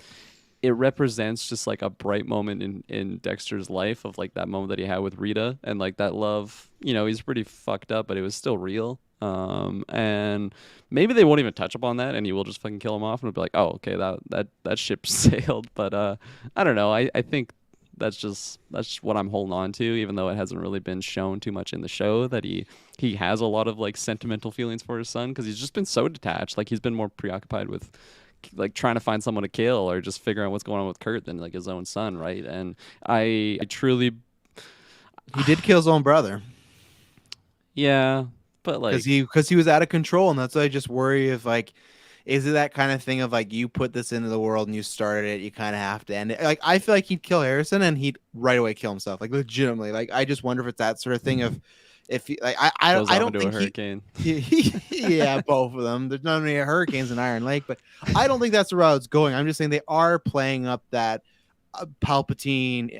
It represents just like a bright moment in Dexter's life of like that moment that he had with Rita and like that love. You know, he's pretty fucked up, but it was still real. And maybe they won't even touch upon that, and he will just fucking kill him off, and it'll be like, oh, okay, that ship sailed. But I don't know. I think that's just what I'm holding on to, even though it hasn't really been shown too much in the show that he has a lot of like sentimental feelings for his son because he's just been so detached. Like he's been more preoccupied with like trying to find someone to kill or just figuring out what's going on with Kurt than like his own son, right? And I truly, He did kill his own brother. yeah, but like Because he was out of control, and that's why I just worry if like, is it that kind of thing of like you put this into the world and you started it, you kind of have to end it. Like I feel like he'd kill Harrison and he'd right away kill himself, like legitimately. Like I just wonder if it's that sort of thing of if he, like I goes I off don't into think a hurricane. yeah, both of them. There's not many hurricanes in Iron Lake, but I don't think that's the route it's going. I'm just saying they are playing up that Palpatine,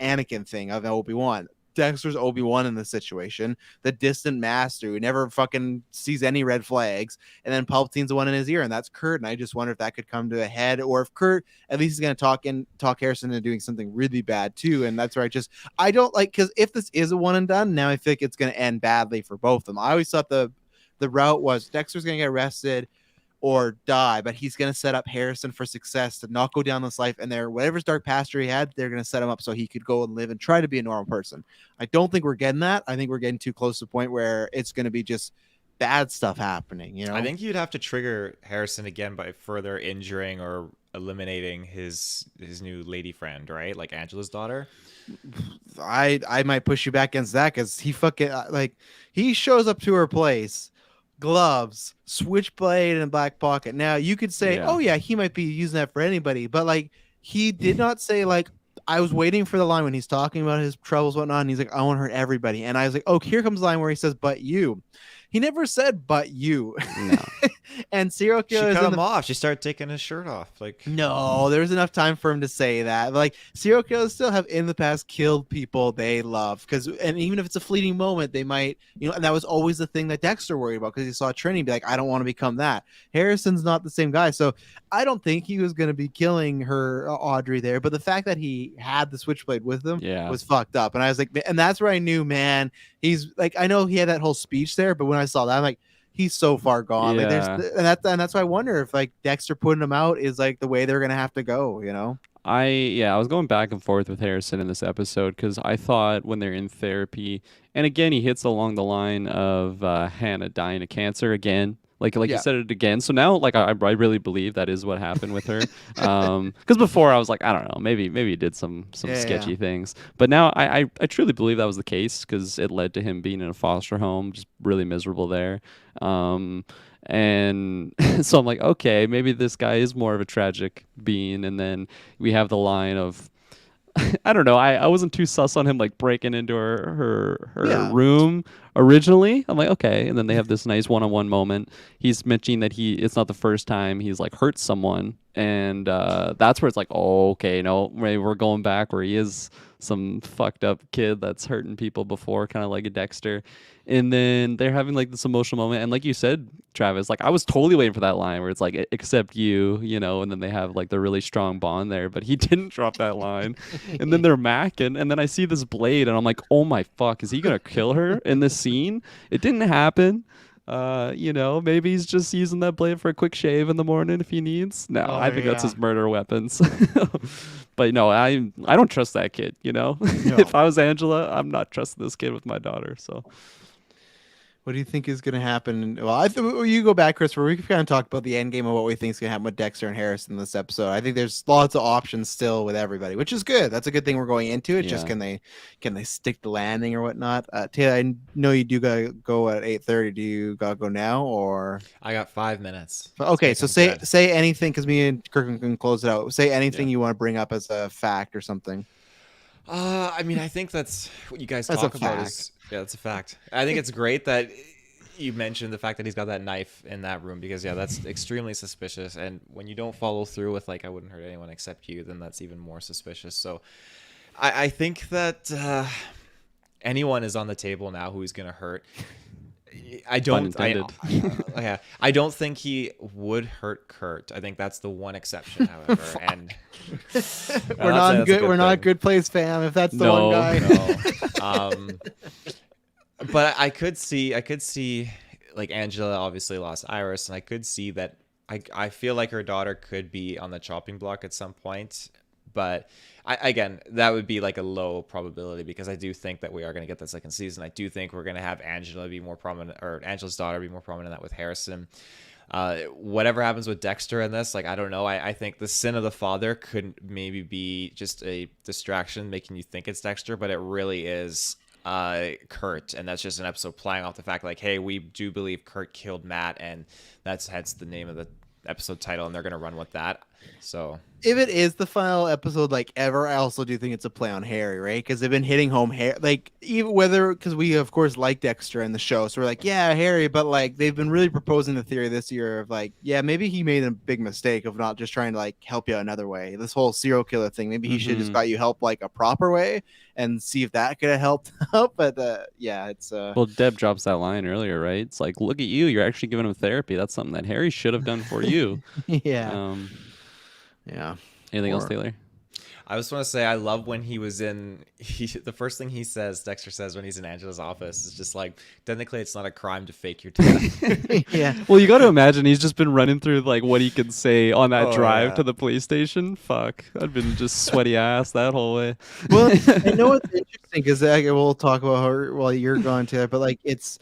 Anakin thing of Obi-Wan. Dexter's Obi-Wan in this situation, the distant master who never fucking sees any red flags, and then Palpatine's the one in his ear, and that's Kurt. And I just wonder if that could come to a head, or if Kurt at least is going to talk Harrison into doing something really bad too. And that's where I don't like, because if this is a one and done, now I feel like it's going to end badly for both of them. I always thought the route was Dexter's going to get arrested or die, but he's going to set up Harrison for success to not go down this life, and there, whatever's dark past he had, they're going to set him up so he could go and live and try to be a normal person. I don't think we're getting that. I think we're getting too close to the point where it's going to be just bad stuff happening, you know? I think you'd have to trigger Harrison again by further injuring or eliminating his new lady friend, right? Like Angela's daughter. I might push you back against that, because he fucking like he shows up to her place gloves, switchblade, and black pocket. Now you could say, Yeah. oh yeah, he might be using that for anybody, but like he did not say like. I was waiting for the line when he's talking about his troubles, whatnot, and he's like, "I want to hurt everybody," and I was like, "Oh, here comes the line where he says, but you." He never said, "But you." No. And serial She killer is cut in him the off. She started taking his shirt off. Like, no, there was enough time for him to say that. Like serial killers still have in the past killed people they love and even if it's a fleeting moment, they might, and that was always the thing that Dexter worried about because he saw Trinity be like, I don't want to become that. Harrison's not the same guy, so I don't think he was going to be killing her Audrey there. But the fact that he had the switchblade with him Yeah. was fucked up, and I was like, and that's where I knew, man, he's like, I know he had that whole speech there, but when I saw that, I'm like, he's so far gone. Like Yeah. and that's why I wonder if like Dexter putting him out is like the way they're gonna have to go. I was going back and forth with Harrison in this episode because I thought when they're in therapy, and again he hits along the line of Hannah dying of cancer again. Like Yeah. you said it again. So now like I really believe that is what happened with her. Because before I was like, I don't know, maybe he did some sketchy things. But now I truly believe that was the case because it led to him being in a foster home, just really miserable there. And so I'm like, okay, maybe this guy is more of a tragic being. And then we have the line of, I don't know. I wasn't too sus on him like breaking into her Yeah. room originally. I'm like, okay. And then they have this nice one-on-one moment. He's mentioning that it's not the first time he's like hurt someone, and that's where it's like, oh, okay, no, maybe we're going back where he is some fucked up kid that's hurting people before, kind of like a Dexter. And then they're having like this emotional moment, and like you said, Travis, like I was totally waiting for that line where it's like, except you, and then they have like the really strong bond there, but he didn't drop that line. And then they're macking, and then I see this blade, and I'm like, oh my fuck, is he gonna kill her in this scene? It didn't happen. Maybe he's just using that blade for a quick shave in the morning if he needs. No, I think that's yeah. his murder weapons. But no, I don't trust that kid. No. If I was Angela, I'm not trusting this kid with my daughter. So What do you think is going to happen? Well, you go back, Christopher. We kind of talked about the end game of what we think is going to happen with Dexter and Harrison in this episode. I think there's lots of options still with everybody, which is good. That's a good thing we're going into it. Just Yeah. can they stick the landing or whatnot? Taylor, I know you do gotta go at 8:30. Do you gotta go now or? I got 5 minutes. Okay, Let's so make 'em good. say anything because me and Kirklin can close it out. Say anything you want to bring up as a fact or something. I mean, I think that's what you guys That's talk a about. fact. Yeah, that's a fact. I think it's great that you mentioned the fact that he's got that knife in that room because that's extremely suspicious. And when you don't follow through with like, I wouldn't hurt anyone except you, then that's even more suspicious. So I think that anyone is on the table now who he's gonna hurt. I don't. I don't think he would hurt Kurt. I think that's the one exception, however. And We're not good. We're not good place, fam. If that's the one guy. No. But I could see like Angela obviously lost Iris, and I could see that I feel like her daughter could be on the chopping block at some point. But again, that would be like a low probability because I do think that we are going to get that second season. I do think we're going to have Angela be more prominent, or Angela's daughter be more prominent in that with Harrison. Whatever happens with Dexter in this, like, I don't know. I think the sin of the father could maybe be just a distraction making you think it's Dexter, but it really is Kurt, and that's just an episode playing off the fact like, hey, we do believe Kurt killed Matt, and that's hence the name of the episode title, and they're gonna run with that. So if it is the final episode like ever, I also do think it's a play on Harry, right? Because they've been hitting home Harry, like even whether because we of course like Dexter in the show, so we're like, yeah, Harry, but like they've been really proposing the theory this year of like, yeah, maybe he made a big mistake of not just trying to like help you out another way. This whole serial killer thing, maybe he should have just got you help like a proper way and see if that could have helped out. But it's well, Deb drops that line earlier, right? It's like, look at you, you're actually giving him therapy. That's something that Harry should have done for you. Yeah. Anything else, Taylor? I just want to say I love when he was in. The first thing Dexter says when he's in Angela's office is just like, technically it's not a crime to fake your death. Yeah. Well, you got to imagine he's just been running through like what he can say on that drive to the police station. Fuck, I'd been just sweaty ass that whole way. Well, I know what's interesting because we'll talk about her while you're gone, Taylor. But like, it's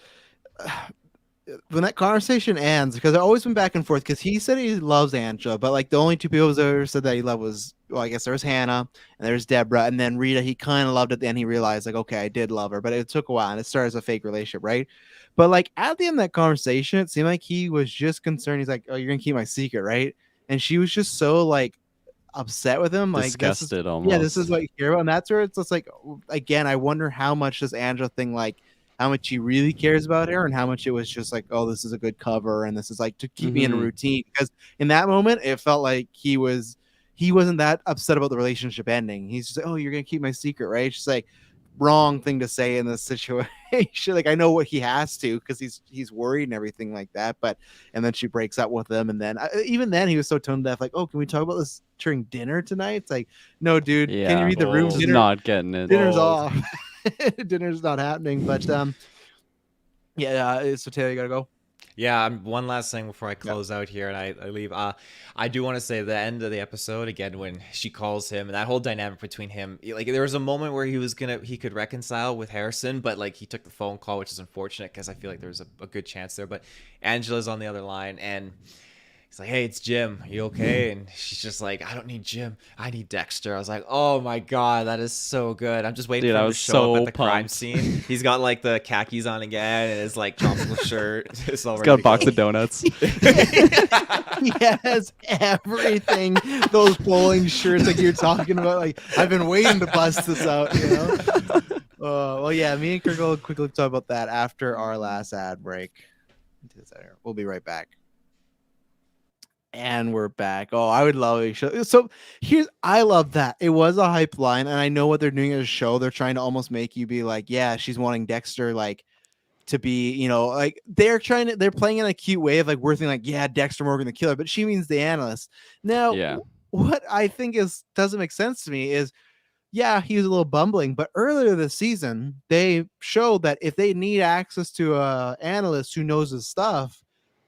when that conversation ends, because I always been back and forth, because he said he loves Angela, but like the only two people that ever said that he loved was, well, I guess there was Hannah and there's Deborah, and then Rita. He kind of loved at the end. He realized like, okay, I did love her, but it took a while, and it started as a fake relationship, right? But like at the end of that conversation, it seemed like he was just concerned. He's like, oh, you're gonna keep my secret, right? And she was just so like upset with him, like this is, Disgusted yeah, this is almost. what you care about. And that's where it's just like, again, I wonder how much this Angela thing, like how much he really cares about her and how much it was just like, oh, this is a good cover and this is like to keep me in a Hmm. routine. Because in that moment it felt like he wasn't that upset about the relationship ending. He's just like, oh, you're gonna keep my secret, right? It's just like wrong thing to say in this situation. Like I know what he has to because he's worried and everything like that. But and then she breaks up with him, and then even then he was so tone deaf. Like, oh, can we talk about this during dinner tonight? It's like, no, dude, can you Yeah, read the room? Bold. just Dinner, not getting it. dinner's Bold. off. Dinner's not happening. But yeah. So Taylor, you gotta go. Yeah, one last thing before I Yeah. close out here and I leave. I do want to say the end of the episode again when she calls him and that whole dynamic between him. Like there was a moment where he could reconcile with Harrison, but like he took the phone call, which is unfortunate because I feel like there was a good chance there. But Angela's on the other line and he's like, "Hey, it's Jim. You okay?" And she's just like, "I don't need Jim. I need Dexter." I was like, "Oh my god, that is so good." I'm just waiting Dude, for I him to was show up at so the crime pumped. scene. He's got like the khakis on again and his like tropical shirt. It's all He's ready got a to box go. of donuts. He has everything. Those bowling shirts, like you're talking about. Like I've been waiting to bust this out. You know. Well, yeah. Me and Kirk will quickly talk about that after our last ad break. We'll be right back. And we're back. Oh, I would love a show. So here's, I love that. It was a hype line, and I know what they're doing as a show. They're trying to almost make you be like, yeah, she's wanting Dexter, like to be, like they're playing in a cute way of like we're thinking like, yeah, Dexter Morgan the killer, but she means the analyst. Now, Yeah. what I think is doesn't make sense to me is, yeah, he was a little bumbling, but earlier this season they showed that if they need access to a analyst who knows his stuff,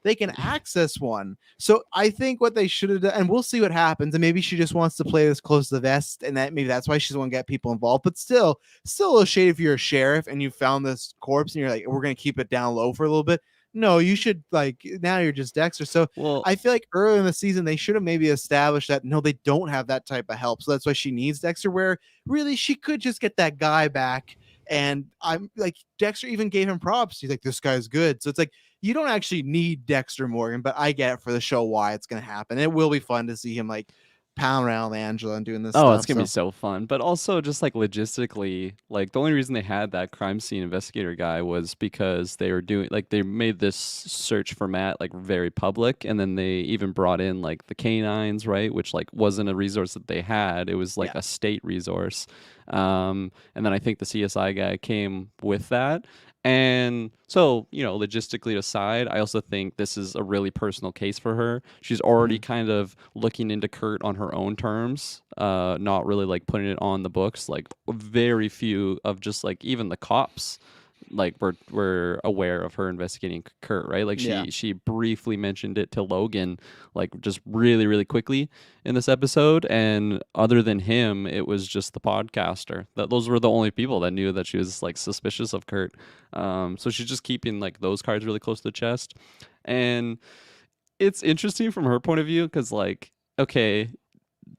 they can access one. So I think what they should have done, and we'll see what happens, and maybe she just wants to play this close to the vest, and that maybe that's why she doesn't want to get people involved. But still a little shady if you're a sheriff and you found this corpse and you're like, we're gonna keep it down low for a little bit. No, you should, like, now you're just Dexter. So Well, I feel like earlier in the season they should have maybe established that no, they don't have that type of help. So that's why she needs Dexter. Where really she could just get that guy back. And I'm like, Dexter even gave him props. He's like, this guy's good. So it's like, you don't actually need Dexter Morgan, but I get it for the show why it's going to happen. It will be fun to see him like pound around Angela and doing this oh, it's stuff. gonna be So so fun. But also just like logistically, like the only reason they had that crime scene investigator guy was because they were doing like they made this search for Matt like very public, and then they even brought in like the canines, right? Which like wasn't a resource that they had. It was like yeah, a state resource. And then I think the CSI guy came with that. And so, logistically aside, I also think this is a really personal case for her. She's already kind of looking into Kurt on her own terms, not really like putting it on the books. Like very few of just like even the cops like were aware of her investigating Kurt, right? Like yeah, she briefly mentioned it to Logan, like just really really quickly in this episode, and other than him, it was just the podcaster. Those were the only people that knew that she was like suspicious of Kurt. So she's just keeping like those cards really close to the chest, and it's interesting from her point of view because like okay,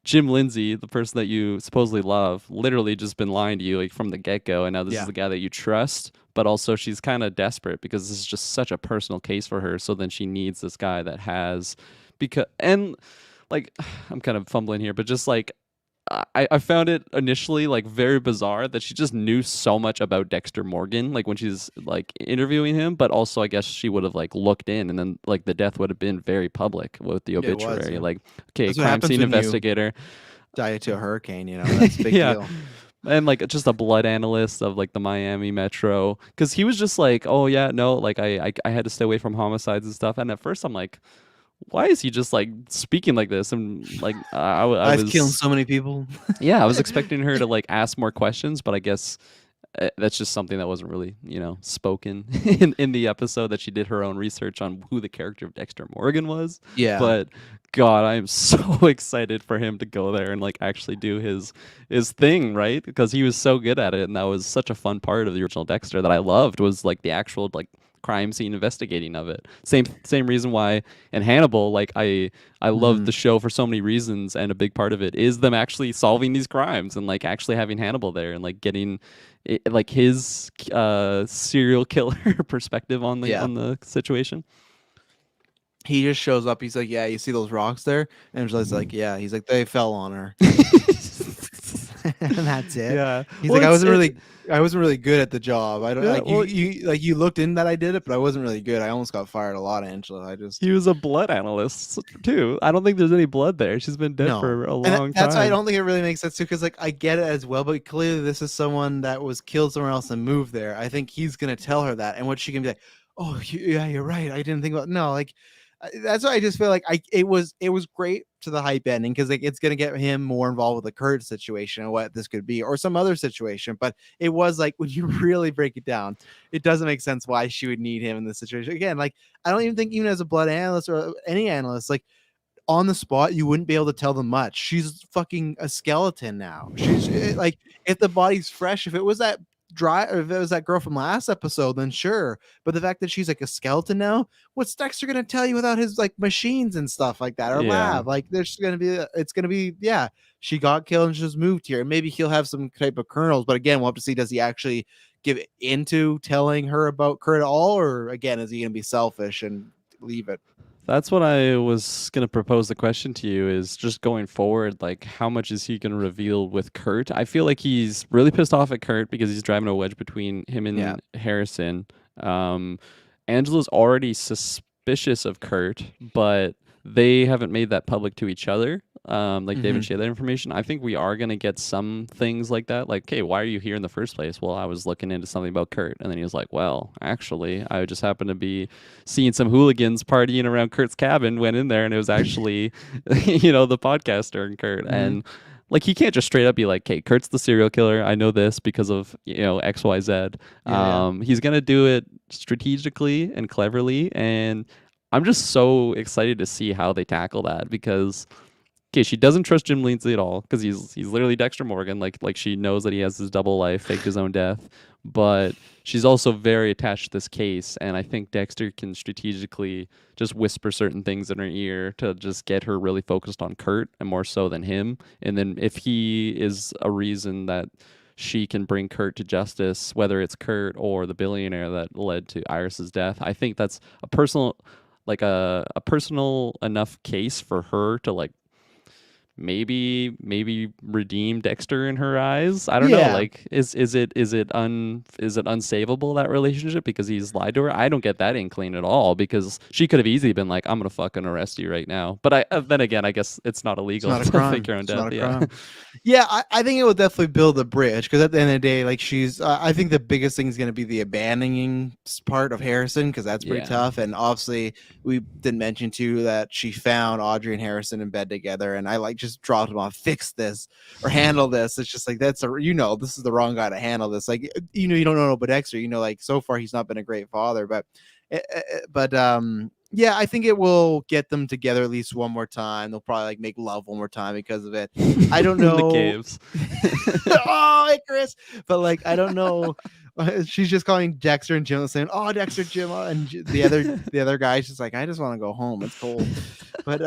Jim Lindsay, the person that you supposedly love, literally just been lying to you like from the get go, and now this is yeah. the guy that you trust. But also, she's kind of desperate because this is just such a personal case for her. So then she needs this guy that has, because and like I'm kind of fumbling here, but just like I found it initially like very bizarre that she just knew so much about Dexter Morgan, like when she's like interviewing him, but also I guess she would have like looked in and then like the death would have been very public with the It was, obituary. yeah. Like, okay, That's what crime happens scene when you investigator. die to a hurricane. That's a big Yeah. deal. And like just a blood analyst of like the Miami Metro, because he was just like, oh yeah, no, like I had to stay away from homicides and stuff. And at first I'm like, why is he just like speaking like this? And like I I've killed was so many people. yeah, I was expecting her to like ask more questions, but I guess that's just something that wasn't really, spoken in the episode, that she did her own research on who the character of Dexter Morgan was. Yeah. But God, I am so excited for him to go there and like actually do his thing, right? Because he was so good at it, and that was such a fun part of the original Dexter that I loved, was like the actual like crime scene investigating of it. Same reason why in Hannibal, like I love the show for so many reasons, and a big part of it is them actually solving these crimes and like actually having Hannibal there and like getting like his serial killer perspective on Yeah. the situation. He just shows up. He's like, "Yeah, you see those rocks there?" And Angela's like, "Yeah." He's like, "They fell on her," and that's it. Yeah. He's Well, like, I wasn't really good at the job. I don't Yeah, like well- you looked in that I did it, but I wasn't really good. I almost got fired a lot, Angela. I just he was a blood analyst too. I don't think there's any blood there. She's been dead no. for a And long that's why I time. don't think it really makes sense too, because like I get it as well, but clearly this is someone that was killed somewhere else and moved there. I think he's gonna tell her that, and what she can be like, "Oh, yeah, you're right. I didn't think about no." Like that's why I just feel like it was great to the hype ending because like it's gonna get him more involved with the Kurt situation and what this could be or some other situation. But it was like when you really break it down, it doesn't make sense why she would need him in this situation. Again, like I don't even think even as a blood analyst or any analyst, like on the spot, you wouldn't be able to tell them much. She's fucking a skeleton now. She's like, if the body's fresh, if it was that dry, or if it was that girl from last episode, then sure. But the fact that she's like a skeleton now, what's Dexter gonna tell you without his like machines and stuff like that, or Yeah. lab? Like, there's gonna be, it's gonna be, yeah, she got killed and just moved here. And maybe he'll have some type of kernels, but again, we'll have to see, does he actually give into telling her about Kurt at all, or again, is he gonna be selfish and leave it? That's what I was going to propose the question to you is just going forward, like how much is he going to reveal with Kurt? I feel like he's really pissed off at Kurt because he's driving a wedge between him and Yeah. Harrison. Angela's already suspicious of Kurt, but they haven't made that public to each other. Like they haven't shared that information. I think we are going to get some things like that. Like, hey, why are you here in the first place? Well, I was looking into something about Kurt. And then he was like, well, actually, I just happened to be seeing some hooligans partying around Kurt's cabin, went in there, and it was actually, the podcaster and Kurt. And like, he can't just straight up be like, hey, Kurt's the serial killer. I know this because of, X, Y, Z. He's going to do it strategically and cleverly. And I'm just so excited to see how they tackle that because okay, she doesn't trust Jim Lindsay at all because he's literally Dexter Morgan. Like she knows that he has his double life, faked his own death. But she's also very attached to this case, and I think Dexter can strategically just whisper certain things in her ear to just get her really focused on Kurt and more so than him. And then if he is a reason that she can bring Kurt to justice, whether it's Kurt or the billionaire that led to Iris's death, I think that's a personal enough case for her to like maybe redeem Dexter in her eyes. I don't know. Like, is it unsavable, that relationship, because he's lied to her? I don't get that inkling at all, because she could have easily been like, I'm gonna fucking arrest you right now. But then again, I guess it's not illegal It's not a to crime. fake your own It's death. not a Yeah. crime. Yeah, I think it will definitely build a bridge, because at the end of the day, like she's, I think the biggest thing is going to be the abandoning part of Harrison, because that's pretty Yeah. tough. And obviously, we didn't mention too that she found Audrey and Harrison in bed together, and I like just dropped them off, fix this or handle this. It's just like this is the wrong guy to handle this. Like you don't know about Dexter. Like so far he's not been a great father, but yeah, I think it will get them together at least one more time. They'll probably like make love one more time because of it. I don't know. In the caves. Oh, Icarus. But like, I don't know. She's just calling Dexter and Jim, saying, "Oh, Dexter, Jim," and the other guy's just like, "I just want to go home. It's cold." But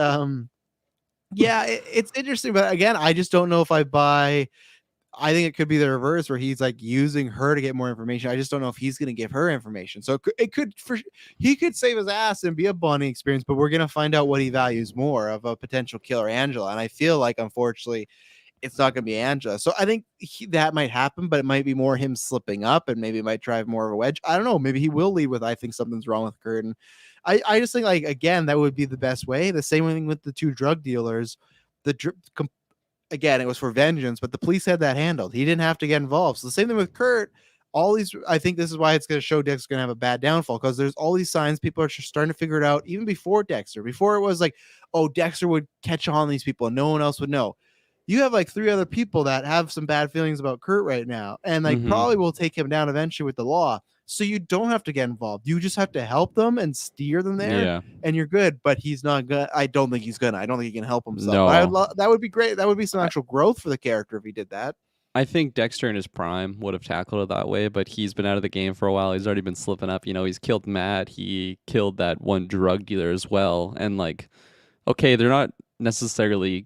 yeah, it's interesting. But again, I just don't know if I buy. I think it could be the reverse, where he's like using her to get more information. I just don't know if he's going to give her information. So he could save his ass and be a bonding experience, but we're going to find out what he values more of a potential killer, Angela. And I feel like, unfortunately, it's not going to be Angela. So I think that might happen, but it might be more him slipping up, and maybe it might drive more of a wedge. I don't know. Maybe he will lead with, I think something's wrong with Kurt. And I just think, like, again, that would be the best way. The same thing with the two drug dealers. Again, it was for vengeance, but the police had that handled. He didn't have to get involved. So the same thing with Kurt. I think this is why it's going to show Dexter's going to have a bad downfall, because there's all these signs. People are just starting to figure it out even before Dexter. Before it was like, oh, Dexter would catch on these people and no one else would know. You have like 3 other people that have some bad feelings about Kurt right now, and like probably will take him down eventually with the law. So you don't have to get involved. You just have to help them and steer them there, and you're good. But he's not good. I don't think he's gonna. I don't think he can help himself. No. That would be great. That would be some actual growth for the character if he did that. I think Dexter in his prime would have tackled it that way, but he's been out of the game for a while. He's already been slipping up. He's killed Matt. He killed that one drug dealer as well. And like, okay, they're not necessarily,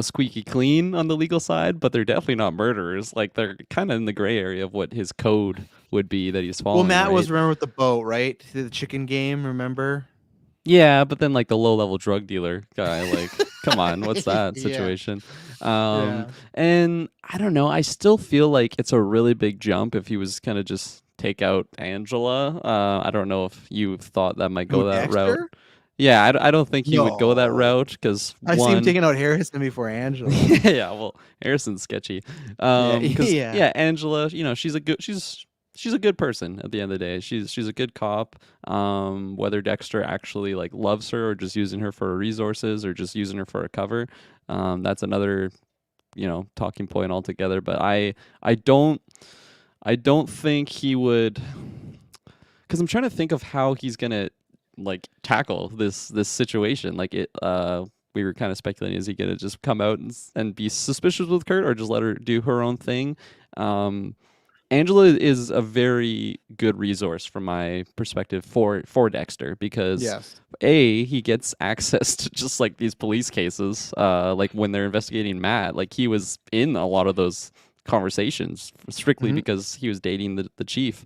squeaky clean on the legal side, but they're definitely not murderers. Like they're kind of in the gray area of what his code would be that he's Well, following. Matt right? was, remember, with the boat, right? The chicken game, remember? Yeah, but then like the low level drug dealer guy, like, come on, what's that Yeah. situation? Yeah. And I don't know. I still feel like it's a really big jump if he was kind of just take out Angela. I don't know if you thought that might go Who, that route. Dexter? Yeah, I don't think he would go that No. route because I see him taking out Harrison before Angela. yeah, well, Harrison's sketchy. 'Cause, Yeah. yeah, Angela, she's a good person at the end of the day. She's a good cop. Whether Dexter actually like loves her or just using her for resources or just using her for a cover, that's another talking point altogether. But I don't think he would, because I'm trying to think of how he's gonna like tackle this situation. Like we were kind of speculating, is he gonna just come out and be suspicious with Kurt or just let her do her own thing? Angela is a very good resource from my perspective for Dexter because Yes. he gets access to just like these police cases, like when they're investigating Matt, like he was in a lot of those conversations strictly because he was dating the chief.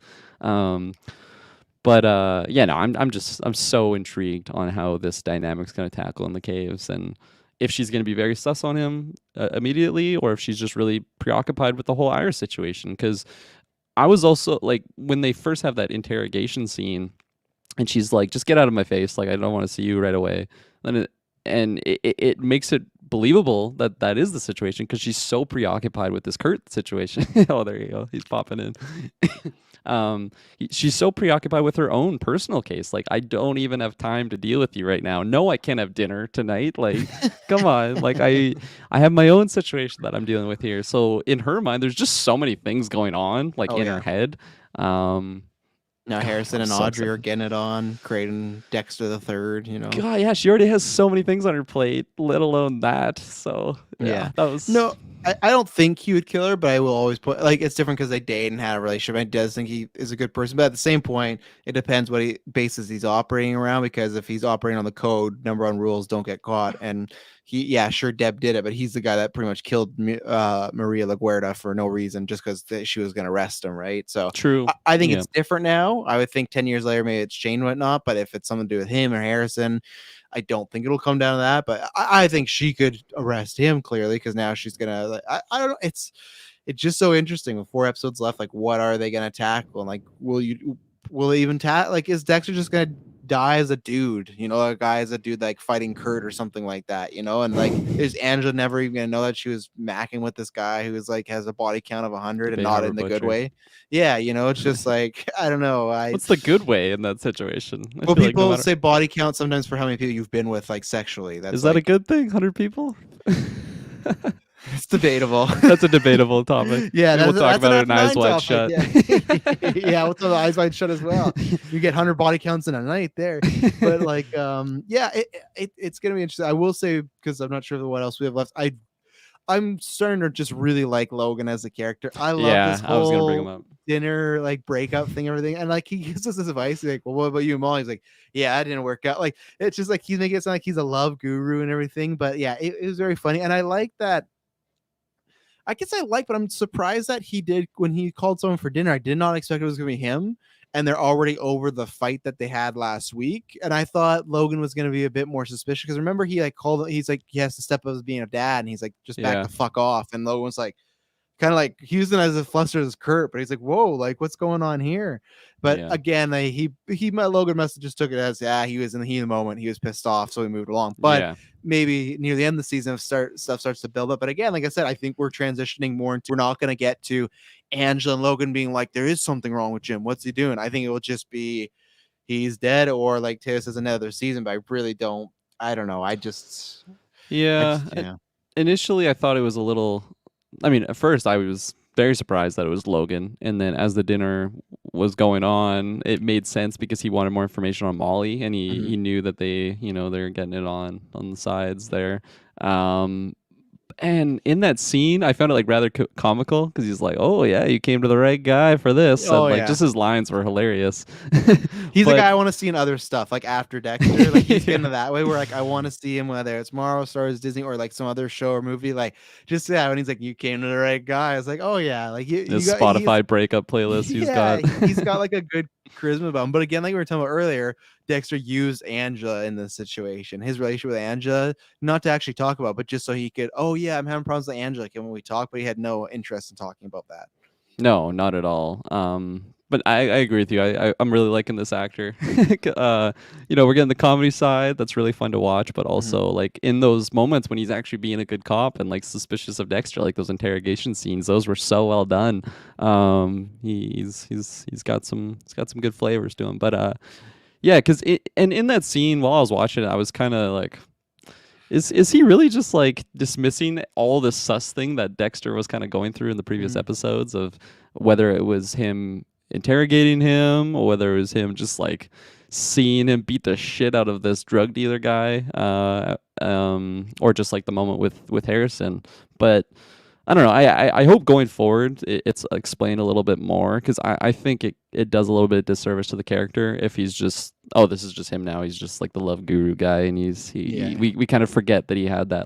But yeah, no, I'm so intrigued on how this dynamic's going to tackle in the caves, and if she's going to be very sus on him immediately, or if she's just really preoccupied with the whole Iris situation. Because I was also like, when they first have that interrogation scene, and she's like, "Just get out of my face! Like, I don't want to see you right away." It makes it believable that that is the situation because she's so preoccupied with this Kurt situation. Oh, there you go. He's popping in. She's so preoccupied with her own personal case. Like, I don't even have time to deal with you right now. No, I can't have dinner tonight. Like, come on. Like, I have my own situation that I'm dealing with here. So in her mind, there's just so many things going on, like in her head. Now Harrison I'm and so Audrey excited. are getting it on, creating Dexter the Third. God, yeah, she already has so many things on her plate, let alone that. So Yeah. that was No, I don't think he would kill her, but I will always put, like, it's different because they date and had a relationship. I does think he is a good person, but at the same point, it depends what he bases he's operating around. Because if he's operating on the code, number one rules, don't get caught. And sure, Deb did it, but he's the guy that pretty much killed Maria LaGuardia for no reason, just because she was going to arrest him, right? So true. I think Yeah. it's different now. I would think 10 years later, maybe it's changed, whatnot. But if it's something to do with him or Harrison, I don't think it'll come down to that, but I think she could arrest him clearly because now she's gonna. Like, I don't know. It's just so interesting with 4 episodes left. Like, what are they gonna tackle? And like, will they even like, is Dexter just gonna die as a dude? A guy as a dude like fighting Kurt or something like that. And like, is Angela never even gonna know that she was macking with this guy who is like has a body count of 100 and not in the good way? Yeah, it's just like, I don't know. What's the good way in that situation? I Well, feel like people no matter- say body count sometimes for how many people you've been with, like, sexually. That's is that a like, good thing? 100 people? it's debatable. That's a debatable topic. Yeah, We'll talk that's about it in an Eyes F9 Wide topic, Shut. Yeah, yeah, we'll talk about Eyes Wide Shut as well. You get 100 body counts in a night there, but like, it's gonna be interesting. I will say, because I'm not sure what else we have left. I'm starting to just really like Logan as a character. I love this I was gonna bring him whole up. dinner like breakup thing, everything, and like he gives us this advice. He's like, "Well, what about you, Molly?" He's like, "Yeah, that didn't work out." Like, it's just like he's making it sound like he's a love guru and everything. But yeah, it was very funny, and I like that. I guess I like, but I'm surprised that he did when he called someone for dinner. I did not expect it was going to be him, and they're already over the fight that they had last week. And I thought Logan was going to be a bit more suspicious because remember he like called. He's like he has to step up as being a dad, and he's like just back Yeah. the fuck off. And Logan was like kind of like using as a flustered as Kurt, but he's like, whoa, like what's going on here? But Yeah. again, Logan must have just took it as he was in the heat of the moment, he was pissed off, so he moved along. But Yeah. maybe near the end of the season, stuff starts to build up. But again, like I said, I think we're transitioning more into, we're not going to get to Angela and Logan being like, there is something wrong with Jim. What's he doing? I think it will just be he's dead, or like Taylor says, another season. But I really don't. I don't know. Yeah. Initially, I thought it was a little. I mean, at first, I was very surprised that it was Logan, and then as the dinner was going on, it made sense because he wanted more information on Molly, and he knew that they're getting it on the sides there. But And in that scene, I found it like rather comical because he's like, "Oh yeah, you came to the right guy for this," Oh and like yeah. just his lines were hilarious. He's a But guy I want to see in other stuff, like after Dexter. Like he's yeah. getting to that way where like I want to see him whether it's Marvel, Star Wars, Disney, or like some other show or movie. Like just yeah, when he's like, "You came to the right guy," I was like, "Oh yeah," like His you got he's Spotify breakup playlist he's yeah, got. he's got like a good charisma about him. But again, like we were talking about earlier, Dexter used Angela in this situation. His relationship with Angela, not to actually talk about, but just so he could, oh yeah, I'm having problems with Angela. Can we talk? But he had no interest in talking about that. No, not at all. But I agree with you. I'm really liking this actor. We're getting the comedy side. That's really fun to watch. But also, like in those moments when he's actually being a good cop and like suspicious of Dexter, like those interrogation scenes, those were so well done. He's got some good flavors to him. But yeah, and in that scene while I was watching it, I was kind of like, is he really just like dismissing all the sus thing that Dexter was kind of going through in the previous episodes of whether it was him interrogating him or whether it was him just like seeing him beat the shit out of this drug dealer guy, or just like the moment with Harrison. But I don't know. I hope going forward it's explained a little bit more because I think it does a little bit of disservice to the character if he's just, oh, this is just him now. He's just like the love guru guy, and we kind of forget that he had that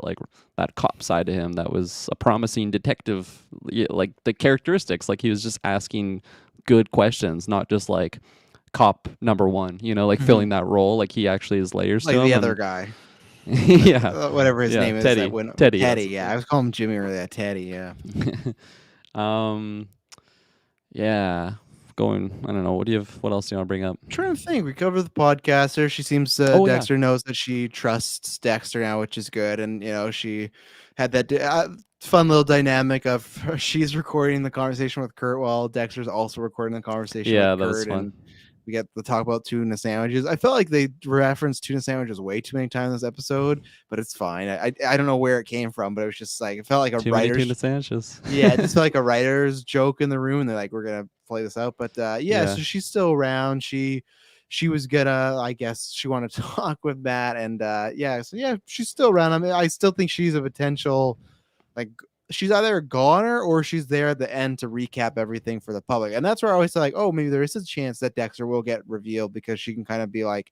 cop side to him that was a promising detective, like the characteristics, like he was just asking good questions, not just like cop number one, like filling that role. Like he actually has layers Like to him. the other guy. Yeah, Whatever his yeah, name is. Teddy. That went, Teddy. Teddy, yeah. I was calling him Jimmy earlier. Teddy, yeah. um, yeah. I don't know. What else do you want to bring up? I'm trying to think. We covered the podcaster. She seems Dexter knows that she trusts Dexter now, which is good. And she had that fun little dynamic of she's recording the conversation with Kurt while Dexter's also recording the conversation with Kurt. That was fun. And we get to talk about tuna sandwiches. I felt like they referenced tuna sandwiches way too many times in this episode, but it's fine. I don't know where it came from, but it was just like it felt like a writer's tuna sandwiches. Yeah, it just felt like a writer's joke in the room, and they're like, "We're gonna play this out." But so she's still around. She was gonna, I guess, she wanted to talk with Matt, and she's still around. I mean, I still think she's a potential, like, she's either a goner or she's there at the end to recap everything for the public. And that's where I always say, like, oh, maybe there is a chance that Dexter will get revealed because she can kind of be like,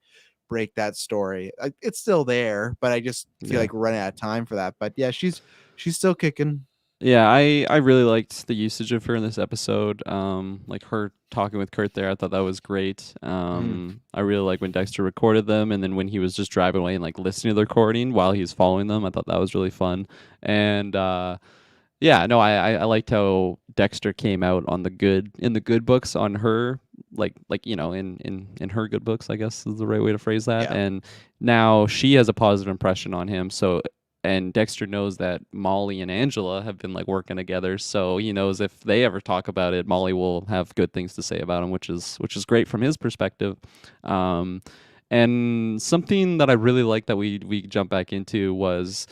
break that story. It's still there, but I just feel like we're running out of time for that. But yeah, she's still kicking. Yeah, I really liked the usage of her in this episode. Like her talking with Kurt there, I thought that was great. I really like when Dexter recorded them, and then when he was just driving away and like listening to the recording while he's following them, I thought that was really fun. And yeah, no, I liked how Dexter came out on in the good books on her, like in her good books, I guess is the right way to phrase that. Yeah. And now she has a positive impression on him. So, and Dexter knows that Molly and Angela have been like working together, so he knows if they ever talk about it, Molly will have good things to say about him, which is great from his perspective. And something that I really liked that we jump back into was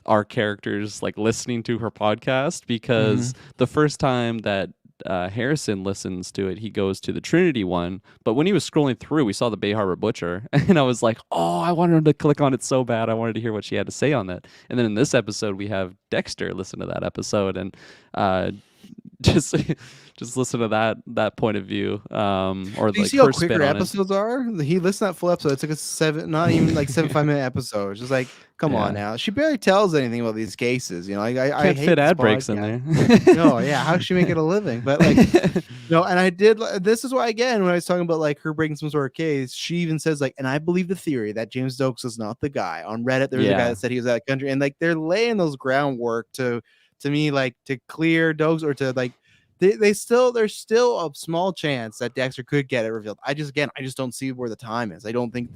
our characters like listening to her podcast, because the first time that Harrison listens to it, he goes to the Trinity one, but when he was scrolling through, we saw the Bay Harbor Butcher, and I was like, oh, I wanted him to click on it so bad. I wanted to hear what she had to say on that. And then in this episode, we have Dexter listen to that episode, and just listen to that point of view. Or do you like see how her quick spin her on it. episodes are? He listened to that full episode. It's like a 75-minute episode. It's just like, come on now. She barely tells anything about these cases. I Can't hate fit this ad breaks in podcast. there. No, yeah. How does she make it a living? But like, no. And I did. This is why, again, when I was talking about like her breaking some sort of case, she even says like, and I believe the theory that James Stokes is not the guy. On Reddit, there was a guy that said he was out of the country, and like they're laying those groundwork to me, like to clear Dokes or to like. There's still a small chance that Dexter could get it revealed. I just don't see where the time is. I don't think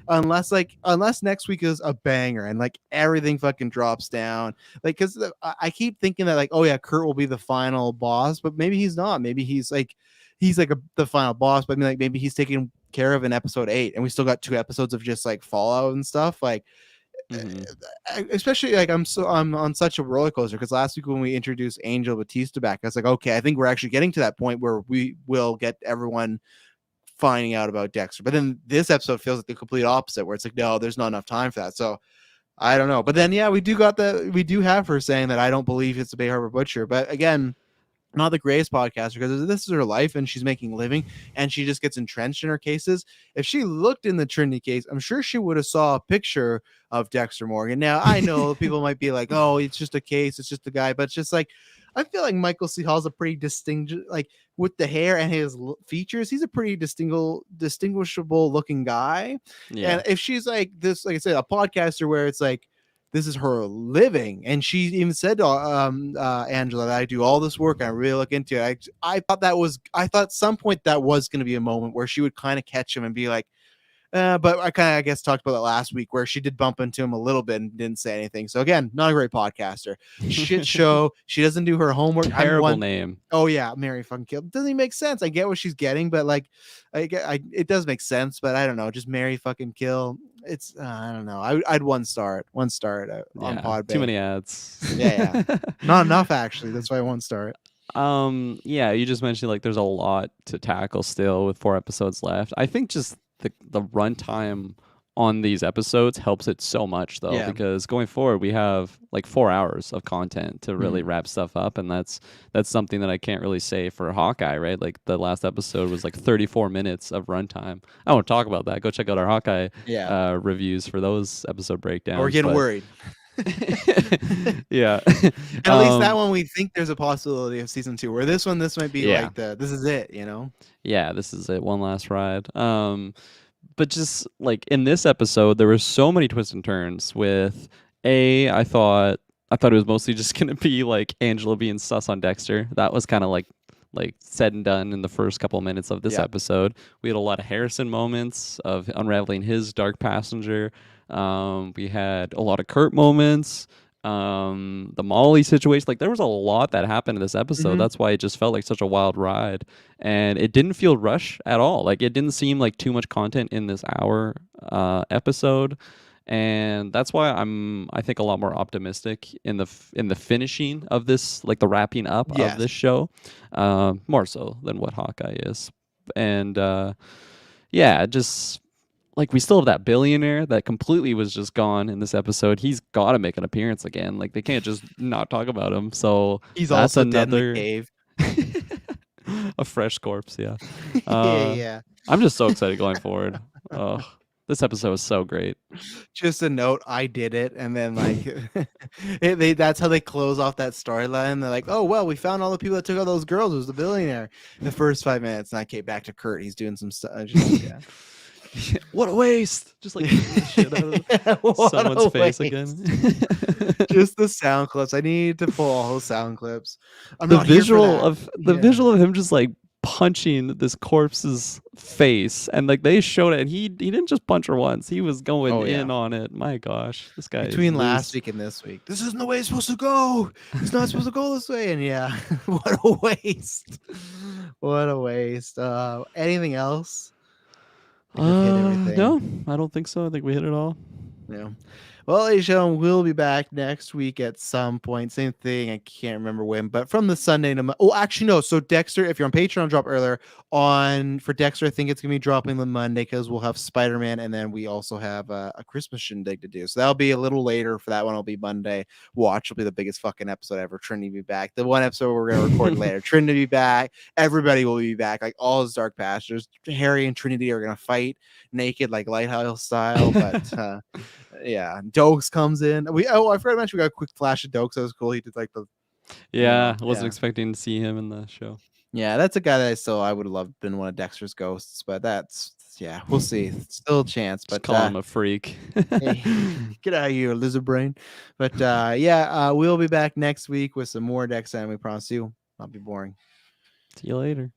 unless next week is a banger and like everything fucking drops down. Like, because I keep thinking that like, oh yeah, Kurt will be the final boss, but maybe he's not. Maybe he's like the final boss, but I mean, like maybe he's taken care of in episode 8, and we still got 2 episodes of just like fallout and stuff. Like, especially like I'm on such a roller coaster, because last week when we introduced Angel Batista back, I was like, okay, I think we're actually getting to that point where we will get everyone finding out about Dexter. But then this episode feels like the complete opposite, where it's like, no, there's not enough time for that. So I don't know. But then, yeah, we do have her saying that I don't believe it's the Bay Harbor Butcher. But again, not the greatest podcaster because this is her life and she's making a living and she just gets entrenched in her cases. If she looked in the Trinity case, I'm sure she would have saw a picture of Dexter Morgan. Now I know people might be like, oh, it's just a case, it's just a guy, but it's just like I feel like Michael C. Hall's a pretty like with the hair and his features, he's a pretty distinguishable looking guy. Yeah. And if she's like this, like I said, a podcaster where it's like this is her living, and she even said to Angela that I do all this work and I really look into it. I thought at some point that was going to be a moment where she would kind of catch him and be like, but I guess talked about that last week where she did bump into him a little bit and didn't say anything. So again, not a great podcaster. Shit show. She doesn't do her homework. Terrible name. Oh yeah, Mary fucking Kill. Doesn't even make sense. I get what she's getting, but like, it does make sense. But I don't know. Just Mary fucking Kill. It's I don't know. I'd one star it on Podbay. Too many ads. Yeah. Not enough actually. That's why I one star it. Yeah, you just mentioned like there's a lot to tackle still with 4 episodes left. I think just the runtime on these episodes helps it so much though, because going forward we have like 4 hours of content to really wrap stuff up, and that's something that I can't really say for Hawkeye, right? Like the last episode was like 34 minutes of runtime. I won't talk about that. Go check out our Hawkeye reviews for those episode breakdowns. We're getting worried. Yeah. At least that one we think there's a possibility of season 2. Where this might be like this is it, you know? Yeah, this is it. One last ride. But just like in this episode, there were so many twists and turns with I thought it was mostly just gonna be like Angela being sus on Dexter. That was kind of like said and done in the first couple of minutes of this episode. We had a lot of Harrison moments of unraveling his dark passenger. We had a lot of Kurt moments. The Molly situation, like there was a lot that happened in this episode. That's why it just felt like such a wild ride, and it didn't feel rushed at all. Like it didn't seem like too much content in this hour episode, and that's why I think a lot more optimistic in the finishing of this, like the wrapping up of this show, more so than what Hawkeye is. And just like we still have that billionaire that completely was just gone in this episode. He's got to make an appearance again. Like they can't just not talk about him. So he's that's also dead in the cave. A fresh corpse. Yeah. Yeah. I'm just so excited going forward. Oh, this episode was so great. Just a note, I did it, and then like that's how they close off that storyline. They're like, oh well, we found all the people that took out those girls. It was the billionaire in the first 5 minutes, and I came back to Kurt. He's doing some stuff. What a waste! Just like shit out of someone's face again. Just the sound clips. I need to pull all those sound clips. The visual of him just like punching this corpse's face, and like they showed it, and he didn't just punch her once. He was going in on it. My gosh, this guy between last week and this week. This isn't the way it's supposed to go. It's not supposed to go this way. And what a waste. What a waste. Anything else? No, I don't think so. I think we hit it all. Yeah. Well, ladies and gentlemen, we'll be back next week at some point. Same thing. I can't remember when, but from the Sunday to actually no. So Dexter, if you're on Patreon, drop earlier for Dexter. I think it's gonna be dropping the Monday because we'll have Spider-Man, and then we also have a Christmas shindig to do. So that'll be a little later. For that one, it'll be Monday. Watch will be the biggest fucking episode ever. Trinity will be back. The one episode we're gonna record later. Trinity will be back. Everybody will be back. Like all his dark pastors. Harry and Trinity are gonna fight naked, like Lighthouse style, but. Yeah, Dokes comes in. I forgot to mention we got a quick flash of Dokes. That was cool. He did like the. I wasn't expecting to see him in the show. Yeah, that's a guy that I would have loved been one of Dexter's ghosts, but we'll see. Still a chance, but just call him a freak. Hey, get out of here, lizard brain. But we'll be back next week with some more Dexter, and we promise you, not be boring. See you later.